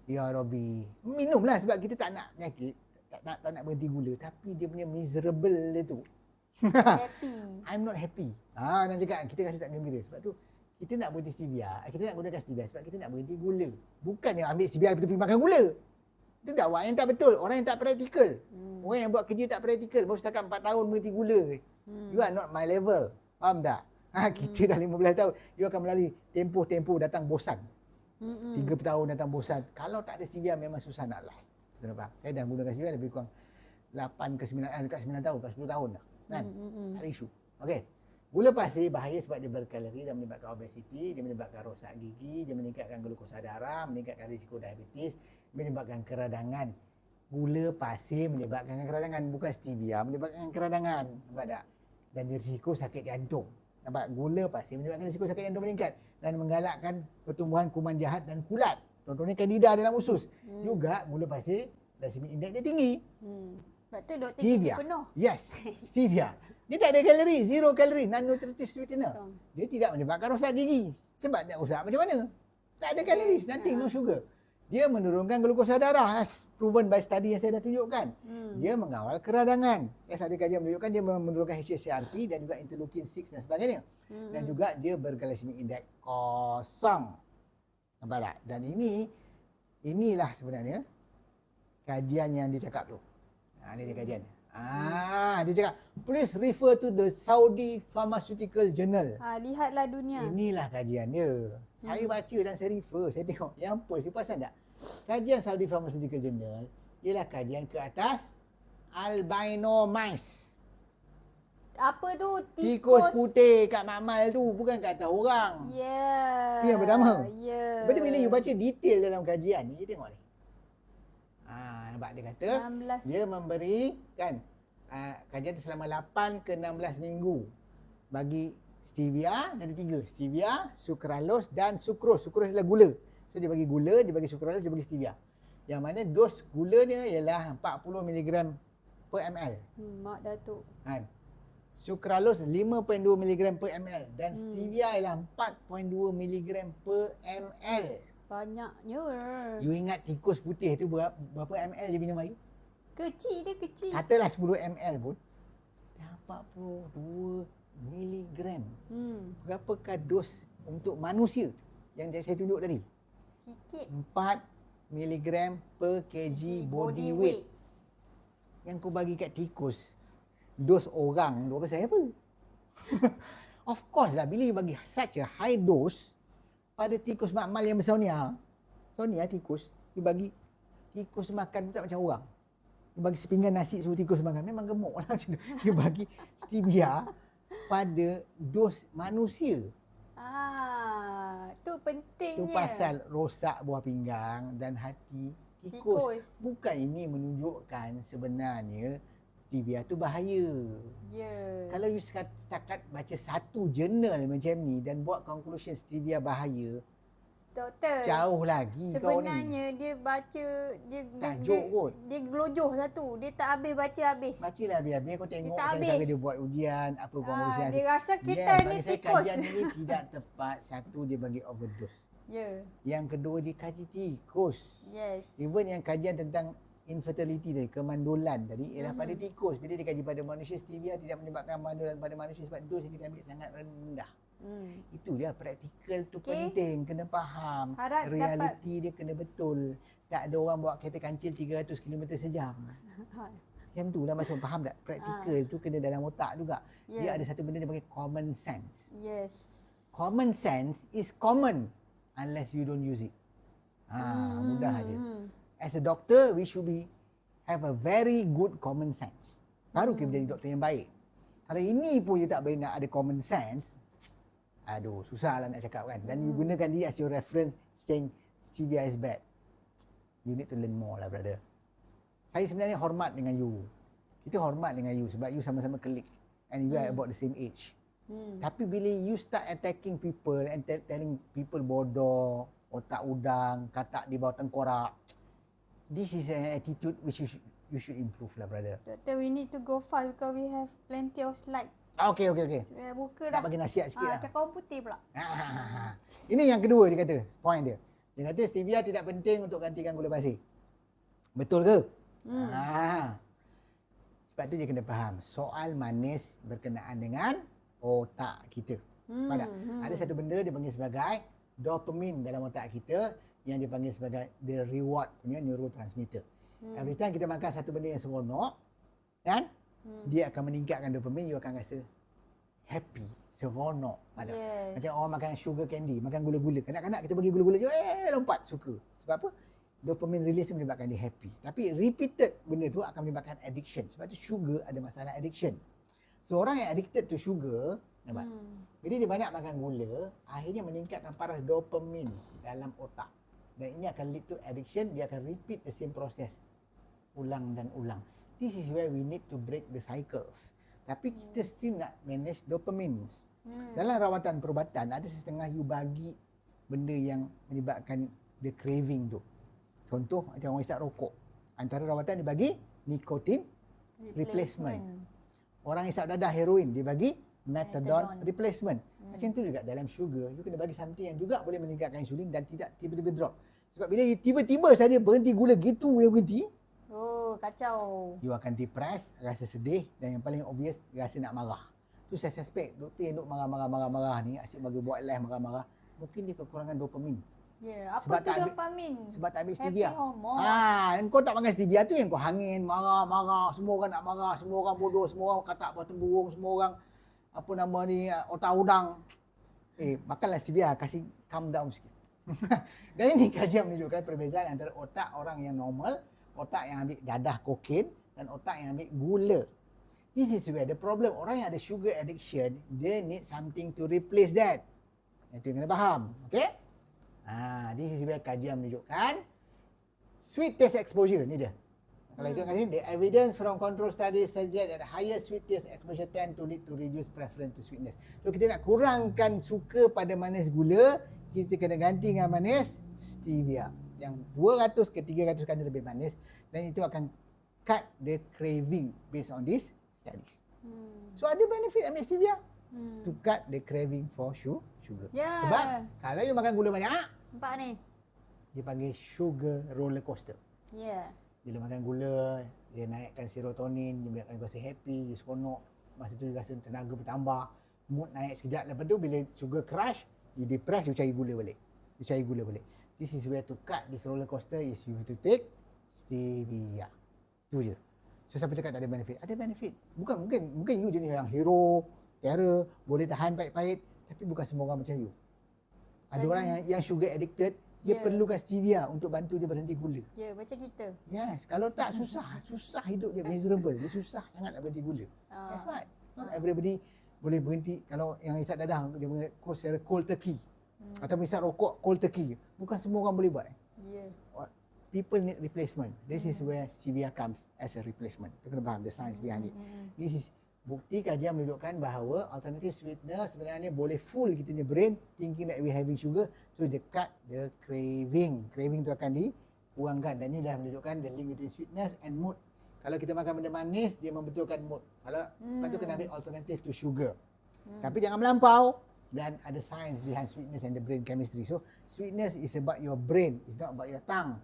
B: Ya Rabbi. Minumlah sebab kita tak nak penyakit, tak nak berhenti gula, tapi dia punya miserable dia tu.
A: Happy.
B: I'm not happy. Dan juga kita rasa tak gembira sebab tu kita nak berhenti stevia, kita nak gunakan stevia sebab kita nak berhenti gula. Bukan yang ambil stevia betul-betul makan gula. Itu dakwah yang tak betul, orang yang tak praktikal. Orang yang buat kerja tak praktikal, baru setakat 4 tahun berhenti gula. You are not my level. Faham tak? Kita dah 15 tahun, you akan melalui tempoh-tempoh datang bosan. 3 tahun datang bosan. Kalau tak ada stevia memang susah nak last. Kenapa? Saya dah gunakan stevia lebih kurang 8 ke 9, dekat 9 tahun, dekat 10 tahun dah. Kan? Tak ada isu. Okey. Gula pasir bahaya sebab dia berkalori dan menyebabkan obesiti, dia menyebabkan rosak gigi, dia meningkatkan glukosa darah, meningkatkan risiko diabetes, menyebabkan keradangan. Gula pasir menyebabkan keradangan, bukan stevia menyebabkan keradangan. Nampak tak? Dan risiko sakit jantung. Nampak? Gula pasir menyebabkan risiko sakit jantung meningkat dan menggalakkan pertumbuhan kuman jahat dan kulat. Contohnya candida dalam usus. Juga gula pasir glycemic index dia tinggi.
A: Sebab tu doktor gigi penuh.
B: Yes, stevia. Dia tak ada kalori, zero kalori, non-nutritive sweetener. Dia tidak menyebabkan rosak gigi. Sebab nak rosak macam mana? Tak ada kalori, nothing, no sugar. Dia menurunkan glukosa darah, as proven by study yang saya dah tunjukkan. Dia mengawal keradangan. Ada kajian menunjukkan dia menurunkan hsCRP dan juga interleukin 6 dan sebagainya. Dan juga dia berglycemic index kosong. Nampak tak? Dan inilah sebenarnya kajian yang dia cakap tu. Ini dia kajian. Dia cakap, please refer to the Saudi Pharmaceutical Journal.
A: Lihatlah dunia.
B: Inilah kajian dia. Saya baca dan saya refer, saya tengok. Yang apa, saya perasan tak? Kajian Saudi Pharmaceutical Journal ialah kajian ke atas albino mice.
A: Apa tu?
B: Tikus putih kat makmal tu, bukan kat atas orang. Itu yang pertama. Lepas tu bila you baca detail dalam kajian ni, you tengok ni. Nampak dia kata
A: 16.
B: dia memberi kan kajian tu selama 8 ke 16 minggu bagi stevia, ada 3. Stevia, sucralose dan sucrose. Sucrose adalah gula. So dia bagi gula, dia bagi sucralose, dia bagi stevia. Yang mana dos gula dia ialah 40 mg per ml.
A: Mak Datuk.
B: Kan? Sucralose 5.2 mg per ml dan stevia ialah 4.2 mg per ml.
A: Banyaknya.
B: You ingat tikus putih tu berapa ml dia minum air?
A: Kecil dia, kecil.
B: Katalah 10 ml pun dah 42 miligram. Berapakah dos untuk manusia yang saya tunjuk tadi?
A: Sikit.
B: 4 miligram per kg body weight. Yang kau bagi kat tikus, dos orang 2% apa? Of course lah, bila you bagi such a high dose pada tikus makmal yang bersonia, sonia tikus, you bagi tikus makan tak macam orang. You bagi sepinggan nasi suruh tikus makan, memang gemuk lah macam tu. You bagi stevia pada dos manusia.
A: Tu pentingnya.
B: Tu pasal rosak buah pinggang dan hati tikus. Bukan ini menunjukkan sebenarnya stevia tu bahaya. Kalau you setakat baca satu jurnal macam ni dan buat conclusion stevia bahaya,
A: Doktor,
B: jauh lagi kau ni.
A: sebenarnya dia baca,
B: Tajuk kot.
A: dia gelojoh satu. Dia tak habis baca habis.
B: Bacalah biar kau tengok
A: tak
B: cara
A: habis.
B: dia buat ujian, apa conclusion.
A: Dia rasa kita ni
B: bagi saya
A: tikus.
B: kajian ini tidak tepat. Satu, dia bagi overdose. Yang kedua, dia kaji tikus. Even yang kajian tentang infertility tadi, kemandulan tadi ialah pada tikus. Bila dia kaji pada manusia, stevia tidak menyebabkan kemandulan pada manusia sebab dos yang kita ambil sangat rendah. Itu dia, praktikal tu penting, kena faham. Realiti dia kena betul. Tak ada orang bawa kereta kancil 300 km sejam. Yang tu lah macam faham tak? Praktikal tu kena dalam otak juga. Dia ada satu benda dia panggil common sense. Common sense is common unless you don't use it. Mudah aja. As a doctor, we should have a very good common sense. Baru kita jadi doktor yang baik. Kalau ini pun you tak boleh nak ada common sense, aduh, susah lah nak cakap kan. Dan you gunakan dia as your reference saying stevia is bad. You need to learn more lah, brother. Saya sebenarnya hormat dengan you. Kita hormat dengan you sebab you sama-sama klik. And you are about the same age. Tapi bila you start attacking people and telling people bodoh, otak udang, katak di bawah tengkorak, this is an attitude which you should improve lah, brother.
A: Doctor, we need to go fast because we have plenty of slide.
B: Okay.
A: Buka
B: Tak
A: dah.
B: bagi nasihat sikit lah.
A: Cakap orang putih pula.
B: Ini yang kedua dia kata, point dia. Dia kata stevia tidak penting untuk gantikan gula pasir. Betul ke? Sebab tu dia kena faham. Soal manis berkenaan dengan otak kita. Faham tak? Ada satu benda dia panggil sebagai dopamin dalam otak kita yang dia panggil sebagai the reward punya neurotransmitter. Every time kita makan satu benda yang seronok, kan? Dia akan meningkatkan dopamin, you akan rasa happy, seronok. Macam orang makan sugar candy, makan gula-gula. Kanak-kanak kita bagi gula-gula je, lompat, suka. Sebab apa? Dopamine release menyebabkan dia happy. Tapi repeated benda tu akan menyebabkan addiction. Sebab tu sugar ada masalah addiction. So orang yang addicted to sugar, nampak? Jadi dia banyak makan gula, akhirnya meningkatkan paras dopamin dalam otak. Dan ini akan lead to addiction, dia akan repeat the same process. Ulang dan ulang. This is where we need to break the cycles. Tapi kita still nak manage dopamines. Dalam rawatan perubatan, ada setengah you bagi benda yang menyebabkan the craving tu. Contoh, macam orang isap rokok. Antara rawatan dia bagi nicotine replacement. Orang isap dadah heroin, dia bagi methadone replacement. Macam tu juga dalam sugar, you kena bagi something yang juga boleh meningkatkan insulin dan tidak tiba-tiba drop. Sebab bila you tiba-tiba saja berhenti gula gitu, you berhenti,
A: kacau.
B: You akan depressed, rasa sedih dan yang paling obvious, rasa nak marah. Tu saya suspect doktor yang duk marah-marah ni, asyik bagi buat live marah-marah, mungkin dia kekurangan dopamin.
A: Apa
B: sebab
A: tu dopamin?
B: Sebab tak ambil stevia.
A: Happy hormone.
B: Yang kau tak makan stevia tu yang kau hangin, marah-marah, semua orang nak marah, semua orang bodoh, semua orang katak patah burung, semua orang apa nama ni, otak udang. Makanlah stevia, kasih calm down sikit. Dan ini kajian menunjukkan perbezaan antara otak orang yang normal, otak yang ambil dadah kokain dan otak yang ambil gula. This is where the problem. Orang yang ada sugar addiction, they need something to replace that. Itu yang kena faham. Okay? This is where kajian menunjukkan sweet taste exposure. Ni dia. Kalau ikut kat sini, the evidence from control studies suggest that higher sweet taste exposure tend to lead to reduced preference to sweetness. So kita nak kurangkan suka pada manis gula, kita kena ganti dengan manis stevia yang 200 ke 300 kali lebih manis, dan itu akan cut the craving based on this studies. So ada benefit ambil stevia to cut the craving for sugar.
A: Ya.
B: Sebab kalau you makan gula banyak,
A: Nampak ni?
B: dia panggil sugar roller coaster.
A: Ya.
B: Bila makan gula, dia naikkan serotonin, dia biarkan you rasa happy, you seronok. Masa tu you rasa tenaga bertambah, mood naik sekejap. Lepas tu bila sugar crash, you depress, you cari gula balik. This is where to cut this roller coaster is you have to take stevia. Tu je. So siapa cakap tak ada benefit? Ada benefit. Mungkin you jenis yang hero, terror, boleh tahan pahit-pahit, tapi bukan semua orang macam you. Ada orang yang sugar addicted, dia perlukan stevia untuk bantu dia berhenti gula.
A: Ya, macam kita.
B: Yes, kalau tak susah hidup dia, miserable. Dia susah sangat nak berhenti gula. That's right. Not everybody boleh berhenti. Kalau yang isap dadah, dia punya cold turkey. Atau isap rokok cold turkey. Bukan semua orang boleh buat.
A: Ya.
B: People need replacement. This is where stevia comes as a replacement. Kita kena faham the science behind it. This is bukti kajian menunjukkan bahawa alternative sweetener sebenarnya boleh fool kita punya brain thinking that we having sugar, so they cut the craving. Craving tu akan dikurangkan, dan ini dah menunjukkan the link between sweetness and mood. Kalau kita makan benda manis, dia membetulkan mood. Kalau lepas tu kena ambil alternative to sugar. Tapi jangan melampau, dan ada science behind sweetness and the brain chemistry. So sweetness is about your brain, it's not about your tongue.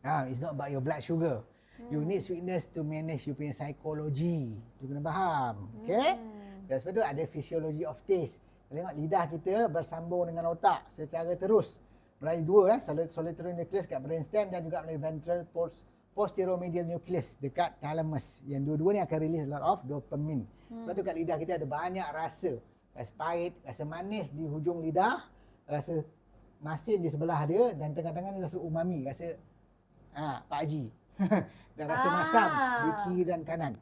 B: It's not about your blood sugar. You need sweetness to manage you punya psychology. Tu kena faham. Okay? Dan sebab tu ada physiology of taste. Tengok lidah kita bersambung dengan otak secara terus. Melalui dua, solitary nucleus kat brainstem dan juga melalui ventral posteromedial nucleus dekat thalamus. Yang dua-dua ni akan release a lot of dopamine. Sebab tu kat lidah kita ada banyak rasa. Rasa pahit, rasa manis di hujung lidah, rasa masin di sebelah dia, dan tengah-tengah ni rasa umami, rasa Pak Haji. Dan rasa masam di kiri dan kanan.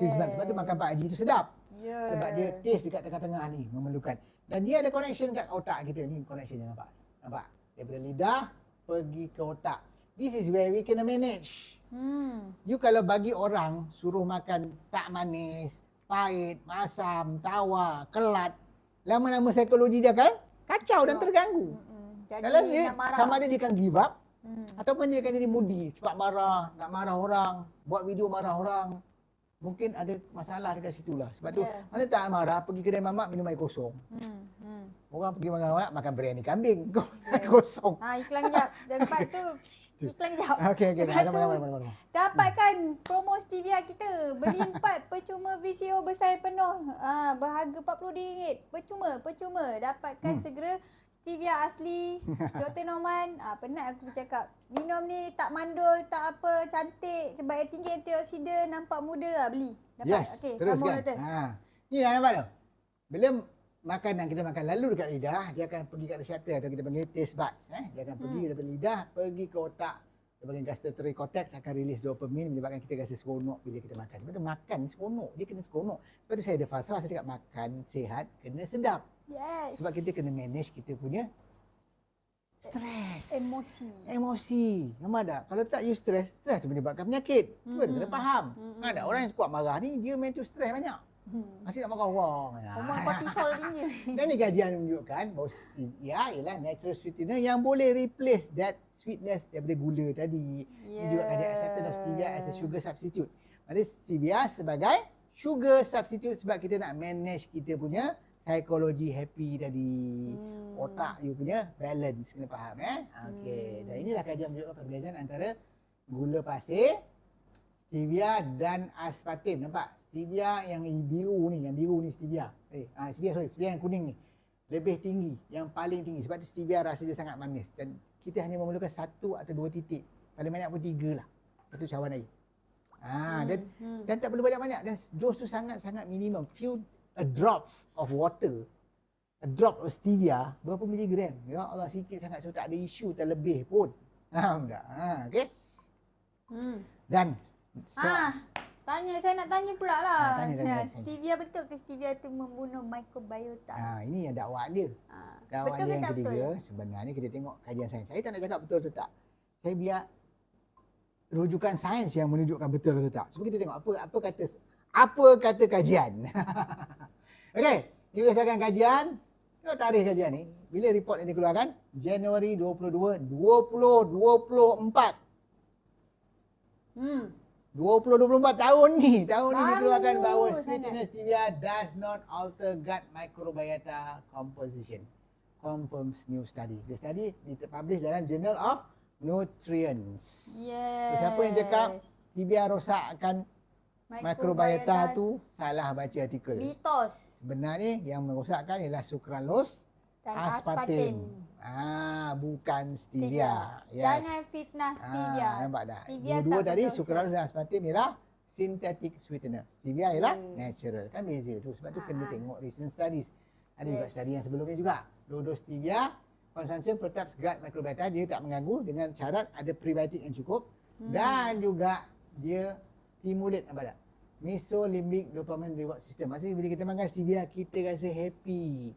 B: Sebab tu makan Pak Haji tu sedap. Sebab dia taste dekat tengah-tengah ni memerlukan. Dan dia ada connection kat otak kita. Ni connection yang nampak? Daripada lidah pergi ke otak. This is where we kena manage. You kalau bagi orang suruh makan tak manis, pahit, masam, tawar, kelat, lama-lama psikologi dia kan kacau dan terganggu. Kalau dia sama ada dia akan give up, ataupun dia akan jadi moody, cepat marah, nak marah orang, buat video marah orang. Mungkin ada masalah dekat situ lah. Sebab tu mana tak marah, pergi kedai mamak minum air kosong. Orang pergi makan biryani kambing, air kosong.
A: Iklan jap. Lepas tu iklan jap.
B: Okey.
A: Mana. Dapatkan promo stevia kita. Beli 4 percuma VCO besar penuh. Berharga RM40. Percuma. Dapatkan segera stevia asli, Dr. Norman. Penat aku bercakap. Minum ni tak mandul, tak apa, cantik, sebab yang tinggi antioksidan, nampak muda. Beli. Dapat.
B: Yes,
A: Okey,
B: teruskan. Ni yang nampak tu. Bila makanan kita makan lalu dekat lidah, dia akan pergi kat reseptor atau kita panggil taste buds. Dia akan pergi daripada lidah, pergi ke otak. Dia panggil gustatory cortex, akan release dopamine, menyebabkan kita rasa seronok bila kita makan. Sebab tu makan seronok, dia kena seronok. Sebab tu saya ada falsafah, saya cakap makan sihat, kena sedap.
A: Yes.
B: Sebab kita kena manage kita punya stres. Emosi. Nampak tak? Kalau tak you stres tu menyebabkan penyakit. Tu kena faham. Ada orang yang kuat marah ni, dia main tu stres banyak. Masih nak marah orang.
A: Hormon kortisol tinggi.
B: Dan ni kajian menunjukkan bahawa stevia ialah natural sweetener yang boleh replace that sweetness daripada gula tadi. Ini juga kajian acceptance of stevia as a sugar substitute. Maksudnya stevia sebagai sugar substitute sebab kita nak manage kita punya psikologi happy tadi. Otak you punya balance, kena faham Okey. Dan inilah kajian menunjukkan perbezaan antara gula pasir, stevia dan aspartame. Nampak? Stevia yang biru ni stevia. Stevia yang kuning ni lebih tinggi, yang paling tinggi. Sebab tu stevia rasa dia sangat manis dan kita hanya memerlukan 1 atau 2 titik. Paling banyak pun 3 lah. Satu cawan air. Dan tak perlu banyak-banyak, dan dos tu sangat-sangat minimum. A drops of water, a drop of stevia, berapa miligram? Ya Allah, sikit sangat. So tak ada isu terlebih pun. Faham tak? Okey. Dan
A: saya nak tanya pula lah.
B: Tanya.
A: Stevia betul ke stevia tu membunuh mikrobiota?
B: Ini yang dakwaan dia. Dakwaan
A: betul
B: dia yang
A: tak
B: ketiga,
A: betul?
B: sebenarnya kita tengok kajian sains. Saya tak nak cakap betul atau tak. Saya biar rujukan sains yang menunjukkan betul atau tak. Cuba kita tengok apa kata kajian. Okey, ini berdasarkan kajian. Tengok tarikh kajian ni. Bila report ini dikeluarkan? Januari 22, 2024. 2024 tahun ni dikeluarkan bahawa sweetness stevia does not alter gut microbiota composition. Confirms new study. The study dipublish dalam Journal of Nutrients.
A: Yes.
B: Siapa yang cakap stevia rosakkan microbiota tu salah baca artikel.
A: Mitos.
B: Sebenarnya yang merosakkan ialah sucralose
A: Dan
B: aspartame. Bukan stevia. Yes.
A: Jangan fitnah stevia.
B: Nampak tak?
A: Stevia
B: Dua
A: tak
B: tadi
A: berdosa.
B: sucralose dan aspartame ialah synthetic sweetener. Stevia ialah natural. Kan beza tu. Sebab tu kena tengok recent studies. Ada juga study yang sebelumnya juga. Low-dose stevia consumption perhaps gut microbiota, dia tak mengganggu dengan syarat ada prebiotik yang cukup dan juga dia stimulate apa tak? Mesolimbic dopamine reward system. Maksudnya bila kita makan stevia kita rasa happy.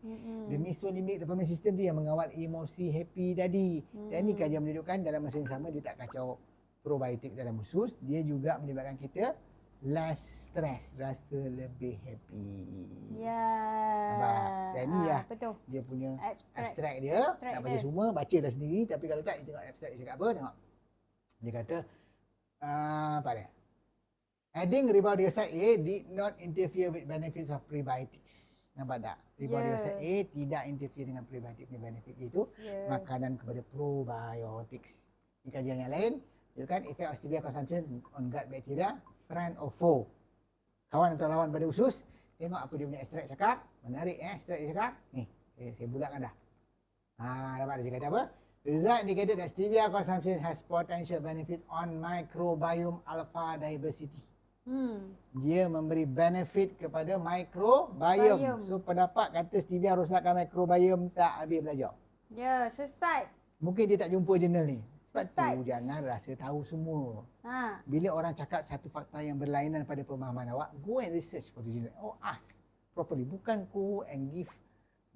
B: The mesolimbic dopamine system tu yang mengawal emosi happy tadi. Dan ni kajian menunjukkan dalam masa yang sama dia tak kacau probiotik dalam usus, dia juga menyebabkan kita less stress, rasa lebih happy.
A: Ya.
B: Nampak? Dan ni lah
A: betul.
B: dia punya
A: Abstract.
B: abstrak dia.
A: Abstract
B: Tak baca
A: dia.
B: semua, baca dah sendiri. Tapi kalau tak, dia tengok abstrak dia cakap apa, tengok. Dia kata, apa dia? Adding riboside A did not interfere with benefits of prebiotics. Nampak tak? Riboside A tidak interfere dengan prebiotic punya benefit, iaitu makanan kepada probiotics. Ini kajian yang lain. Dia kan effect of stevia consumption on gut bacteria, friend or foe. Kawan atau lawan pada usus. Tengok apa dia punya ekstrak cakap. Menarik ekstrak dia cakap. Ni, saya bulatkan dah. Dapat dia kata apa? Result indicated that stevia consumption has potential benefit on microbiome alpha diversity. Dia memberi benefit kepada microbiome. So pendapat kata stevia rosakkan microbiome tak habis belajar.
A: Ya, sesat.
B: Mungkin dia tak jumpa jurnal ni. Sebab
A: Sesat.
B: tu jangan rasa tahu semua. Bila orang cakap satu fakta yang berlainan pada pemahaman awak, go and research for the journal. Ask properly. Bukan go and give,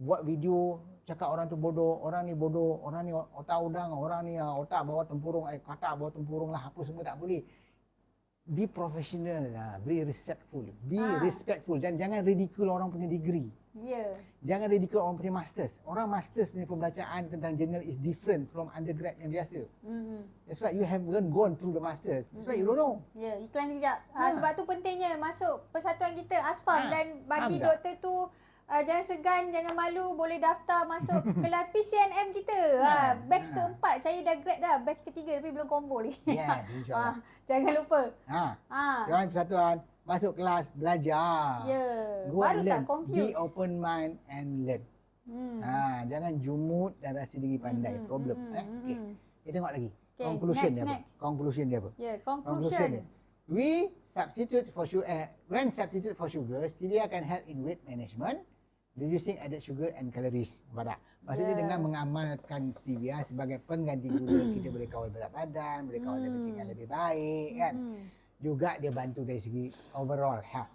B: buat video cakap orang tu bodoh, orang ni bodoh, orang ni otak udang, orang ni otak bawah tempurung, katak bawah tempurung lah, apa semua tak boleh. Be professional lah, be respectful. Be respectful dan jangan ridicule orang punya degree.
A: Ya.
B: Jangan ridicule orang punya masters. Orang masters punya pembacaan tentang journal is different from undergrad yang biasa. That's why you haven't gone through the masters. That's why you don't know.
A: Ya, iklan sekejap. Sebab tu pentingnya masuk persatuan kita ASFAM dan bagi
B: Faham tak?
A: doktor tu jangan segan, jangan malu, boleh daftar masuk kelas PCNM kita. Batch keempat, saya dah grad dah. Batch ketiga tapi belum combo lagi.
B: Yes, insyaAllah.
A: Jangan lupa.
B: Jangan persatuan, masuk kelas, belajar.
A: Ya,
B: Go
A: baru
B: and
A: tak
B: learn.
A: confuse.
B: Be open mind and learn. Jangan jumut dan rasa diri pandai. Problem. Okay. Kita tengok lagi.
A: Okay,
B: Conclusion
A: next,
B: dia apa?
A: next.
B: Conclusion dia apa?
A: Ya,
B: Conclusion
A: conclusion.
B: dia. We substitute for sugar. When substitute for sugar, stevia can help in weight management, reducing added sugar and calories. Nampak tak? Maksudnya dengan mengamalkan stevia sebagai pengganti gula, kita boleh kawal berat badan, boleh kawal diabetes dengan lebih baik kan. Juga dia bantu dari segi overall health.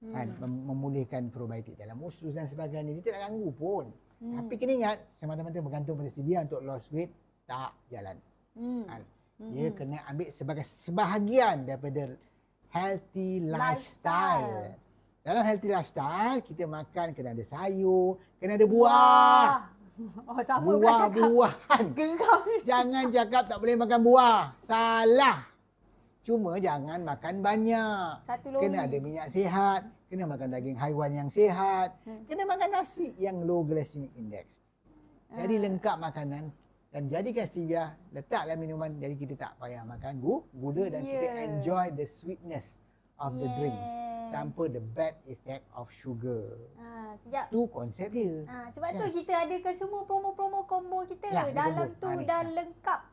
B: Kan? Memulihkan probiotik dalam usus dan sebagainya. Dia tidak ganggu pun. Tapi kena ingat, semata-mata bergantung pada stevia untuk lost weight, tak jalan. Kan? Dia kena ambil sebagai sebahagian daripada healthy lifestyle. Dalam healthy lifestyle, kita makan kena ada sayur, kena ada buah.
A: Sama bukan cakap.
B: Buah-buahan.
A: Geram.
B: Jangan cakap tak boleh makan buah. Salah. Cuma jangan makan banyak.
A: Satu lori.
B: Kena ada minyak sihat, kena makan daging haiwan yang sihat, kena makan nasi yang low glycemic index. Jadi lengkap makanan dan jadikan stevia, letaklah minuman, jadi kita tak payah makan gula dan kita enjoy the sweetness of the drinks tanpa the bad effect of sugar.
A: Sekejap.
B: Tu konsep dia.
A: Sebab tu kita adakan semua promo-promo combo kita.
B: Ya,
A: Dalam
B: combo.
A: tu
B: Ni.
A: dah lengkap.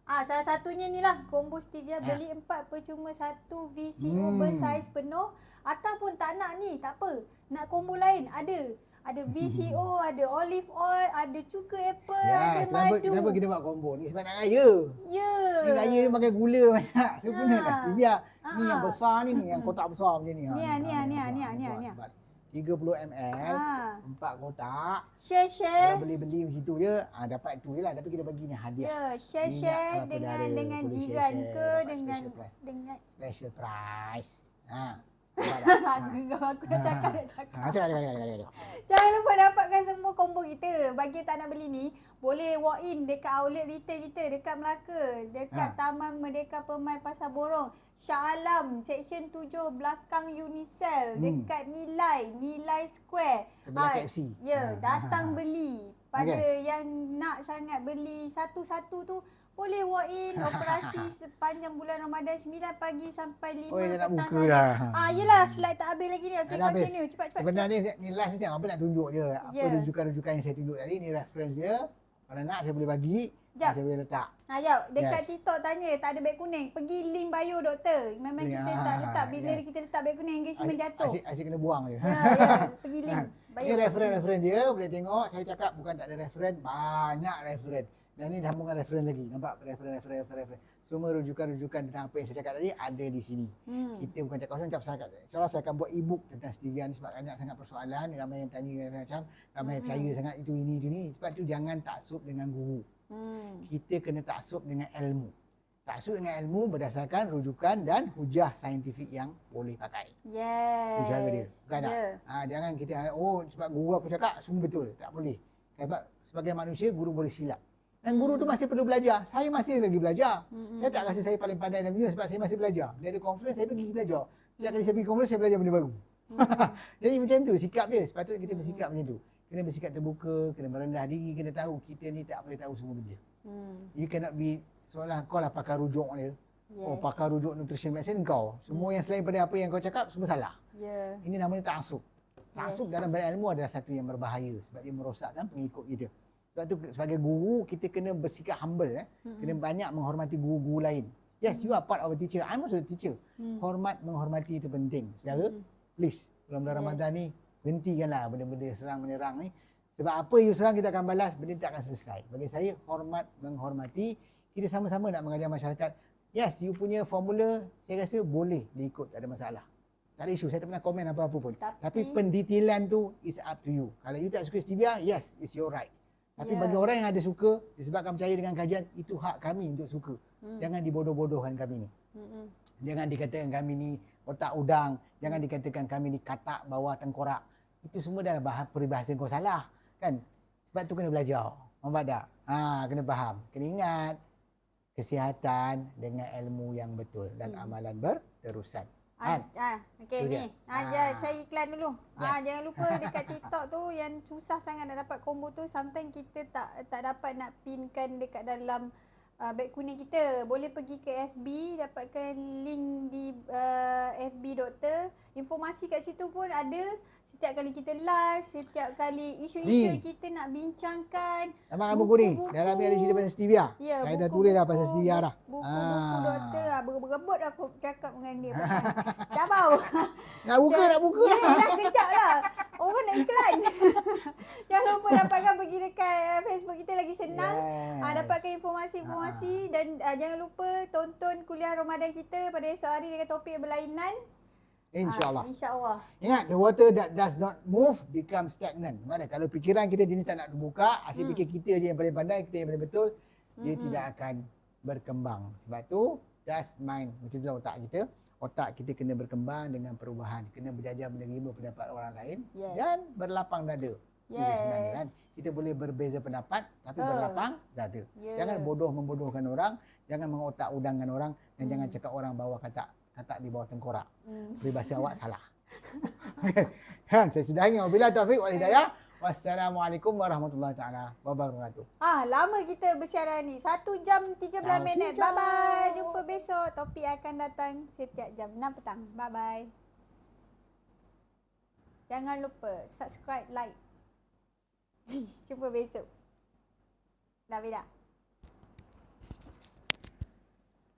A: Salah satunya ni lah combo stevia, beli 4 percuma 1 VCO bersize penuh. Ataupun tak nak ni, tak apa. Nak combo lain, ada. Ada VCO, ada olive oil, ada cuka apple, ada madu.
B: Kenapa kita buat combo ni? Sebab nak raya.
A: Ya.
B: Ni raya ni makan gula banyak. So gunalah stevia. Ni yang besar ni, yang kotak besar macam ni.
A: Ni.
B: 30 ml,
A: Ha.
B: 4 kotak.
A: Share.
B: Kalau beli macam tu je, dapat tu je lah. Tapi kita bagi ni hadiah.
A: Ya,
B: Minyak
A: share
B: kelapa
A: dengan
B: dara,
A: dengan
B: boleh
A: jiran
B: share-share,
A: ke
B: dapat
A: dengan
B: special price.
A: dengan
B: Special price. Nampak tak?
A: aku dah cakap.
B: Cakap.
A: Jangan lupa dapatkan semua combo kita. Bagi yang tak nak beli ni, boleh walk in dekat outlet retail kita dekat Melaka, dekat Taman Merdeka Permai Pasar Borong, Shah Alam, Seksyen 7 belakang Unicel, dekat Nilai Square.
B: Sebelah KFC.
A: Ya, datang beli. Pada yang nak sangat beli satu-satu tu, boleh walk in operasi sepanjang bulan Ramadan 9 pagi sampai 5
B: Oh, dia nak
A: petang
B: buka
A: hari.
B: dah.
A: Yelah, slide tak habis lagi ni. Okey,
B: Dah habis.
A: continue. Cepat.
B: Sebenarnya ni last ni apa nak tunjuk je. Apa
A: Ya.
B: rujukan-rujukan yang saya tunjuk tadi ni reference dia. Kalau nak saya boleh bagi,
A: Jap.
B: saya boleh letak.
A: Jap. Dekat
B: Yes.
A: TikTok tanya tak ada beg kuning. Pergi link bio doktor. Memang
B: Link,
A: kita tak letak. Bila
B: yes.
A: kita letak beg kuning, engagement jatuh.
B: Asyik kena buang je.
A: Ya. Pergi link
B: Ini reference dia, boleh tengok. Saya cakap bukan tak ada reference, banyak reference. Dan ni sambungan reference lagi. Nampak reference. Semua rujukan-rujukan tentang apa yang saya cakap tadi ada di sini. Kita bukan cakap kosong, insya-Allah saya akan buat e-book tentang stevia ni sebab banyak sangat persoalan, ramai yang tanya macam, ramai yang percaya sangat itu ini. Sebab tu jangan taksub dengan guru. Kita kena taksub dengan ilmu. Taksub dengan ilmu berdasarkan rujukan dan hujah saintifik yang boleh pakai.
A: Yes.
B: Itu cara dia. Bukan tak?
A: Yeah.
B: Jangan kita, sebab guru aku cakap semua betul. Tak boleh. Sebab sebagai manusia, guru boleh silap. Dan guru tu masih perlu belajar. Saya masih lagi belajar. Saya tak rasa saya paling pandai dalam dunia sebab saya masih belajar. Bila ada conference, saya pergi belajar. Setiap kali saya pergi conference, saya belajar benda baru. Jadi macam tu sikap dia. Sepatutnya kita bersikap macam tu. Kena bersikap terbuka, kena merendah diri, kena tahu kita ni tak boleh tahu semua benda. You cannot be, seolah kau lah pakar rujuk dia.
A: Yes.
B: Pakar rujuk nutrition medicine kau. Semua yang selain daripada apa yang kau cakap, semua salah.
A: Ya.
B: Ini namanya ta'assub. Ta'assub dalam berilmu adalah satu yang berbahaya sebab dia merosakkan pengikut kita. Sebab tu sebagai guru kita kena bersikap humble, kena banyak menghormati guru-guru lain. Yes, you are part of a teacher. I'm also a teacher. Hormat menghormati itu penting. Saudara, please bulan Ramadan ni hentikanlah benda-benda serang menyerang ni. Sebab apa you serang kita akan balas, benda tak akan selesai. Bagi saya hormat menghormati, kita sama-sama nak mengajar masyarakat. Yes, you punya formula saya rasa boleh diikut, tak ada masalah. Tak ada isu, saya tak pernah komen apa-apa pun. Tapi pendetailan tu is up to you. Kalau you tak suka stevia, yes, it's your right. Tapi bagi orang yang ada suka, disebabkan percaya dengan kajian, itu hak kami untuk suka. Jangan dibodoh-bodohkan kami ni. Jangan dikatakan kami ni otak udang. Jangan dikatakan kami ni katak bawah tengkorak. Itu semua dah peribahasa kau salah. Kan? Sebab tu kena belajar. Nampak tak? Kena faham. Kena ingat. Kesihatan dengan ilmu yang betul. Dan amalan berterusan.
A: Okey ni. Saya iklan dulu. Jangan lupa dekat TikTok tu yang susah sangat nak dapat combo tu, sometimes kita tak dapat nak pinkan dekat dalam beg kuning kita. Boleh pergi ke FB, dapatkan link di FB doktor. Informasi kat situ pun ada. Setiap kali kita live, setiap kali isu-isu kita nak bincangkan.
B: Abang Abu Kuning, dalam ni ada cerita pasal stevia.
A: Ya,
B: saya dah tulis dah pasal stevia dah.
A: Buku-buku doktor, berebut aku cakap dengan dia. Dah bau.
B: Nak buka.
A: Yelah, kejap lah. Orang nak iklan. Jangan lupa dapatkan pergi dekat Facebook kita lagi senang. Dapatkan informasi-informasi dan jangan lupa tonton kuliah Ramadan kita pada esok hari dengan topik yang berlainan.
B: InsyaAllah.
A: InsyaAllah.
B: Ingat, the water that does not move becomes stagnant. Mana kalau fikiran kita dia ni tak nak terbuka, asyik fikir kita je yang paling pandai, kita yang paling betul, dia tidak akan berkembang. Sebab tu, just mind. Macam tu lah otak kita. Otak kita kena berkembang dengan perubahan. Kena belajar menerima pendapat orang lain dan berlapang dada. Itu sebenarnya kan. Kita boleh berbeza pendapat tapi berlapang dada. Jangan bodoh membodohkan orang, jangan mengotak udangkan orang dan jangan cakap orang bawa katak di bawah tengkorak. Peribahasa awak salah. Kan, saya sudahi. Wabillahi taufiq wal hidayah. Wassalamualaikum warahmatullahi taala wabarakatuh.
A: Lama kita bersiaran ni. 1 jam 13 minit. Bye-bye. Jumpa besok. Topik akan datang setiap jam 6 petang. Bye-bye. Jangan lupa subscribe, like. Jumpa besok. Dah beda.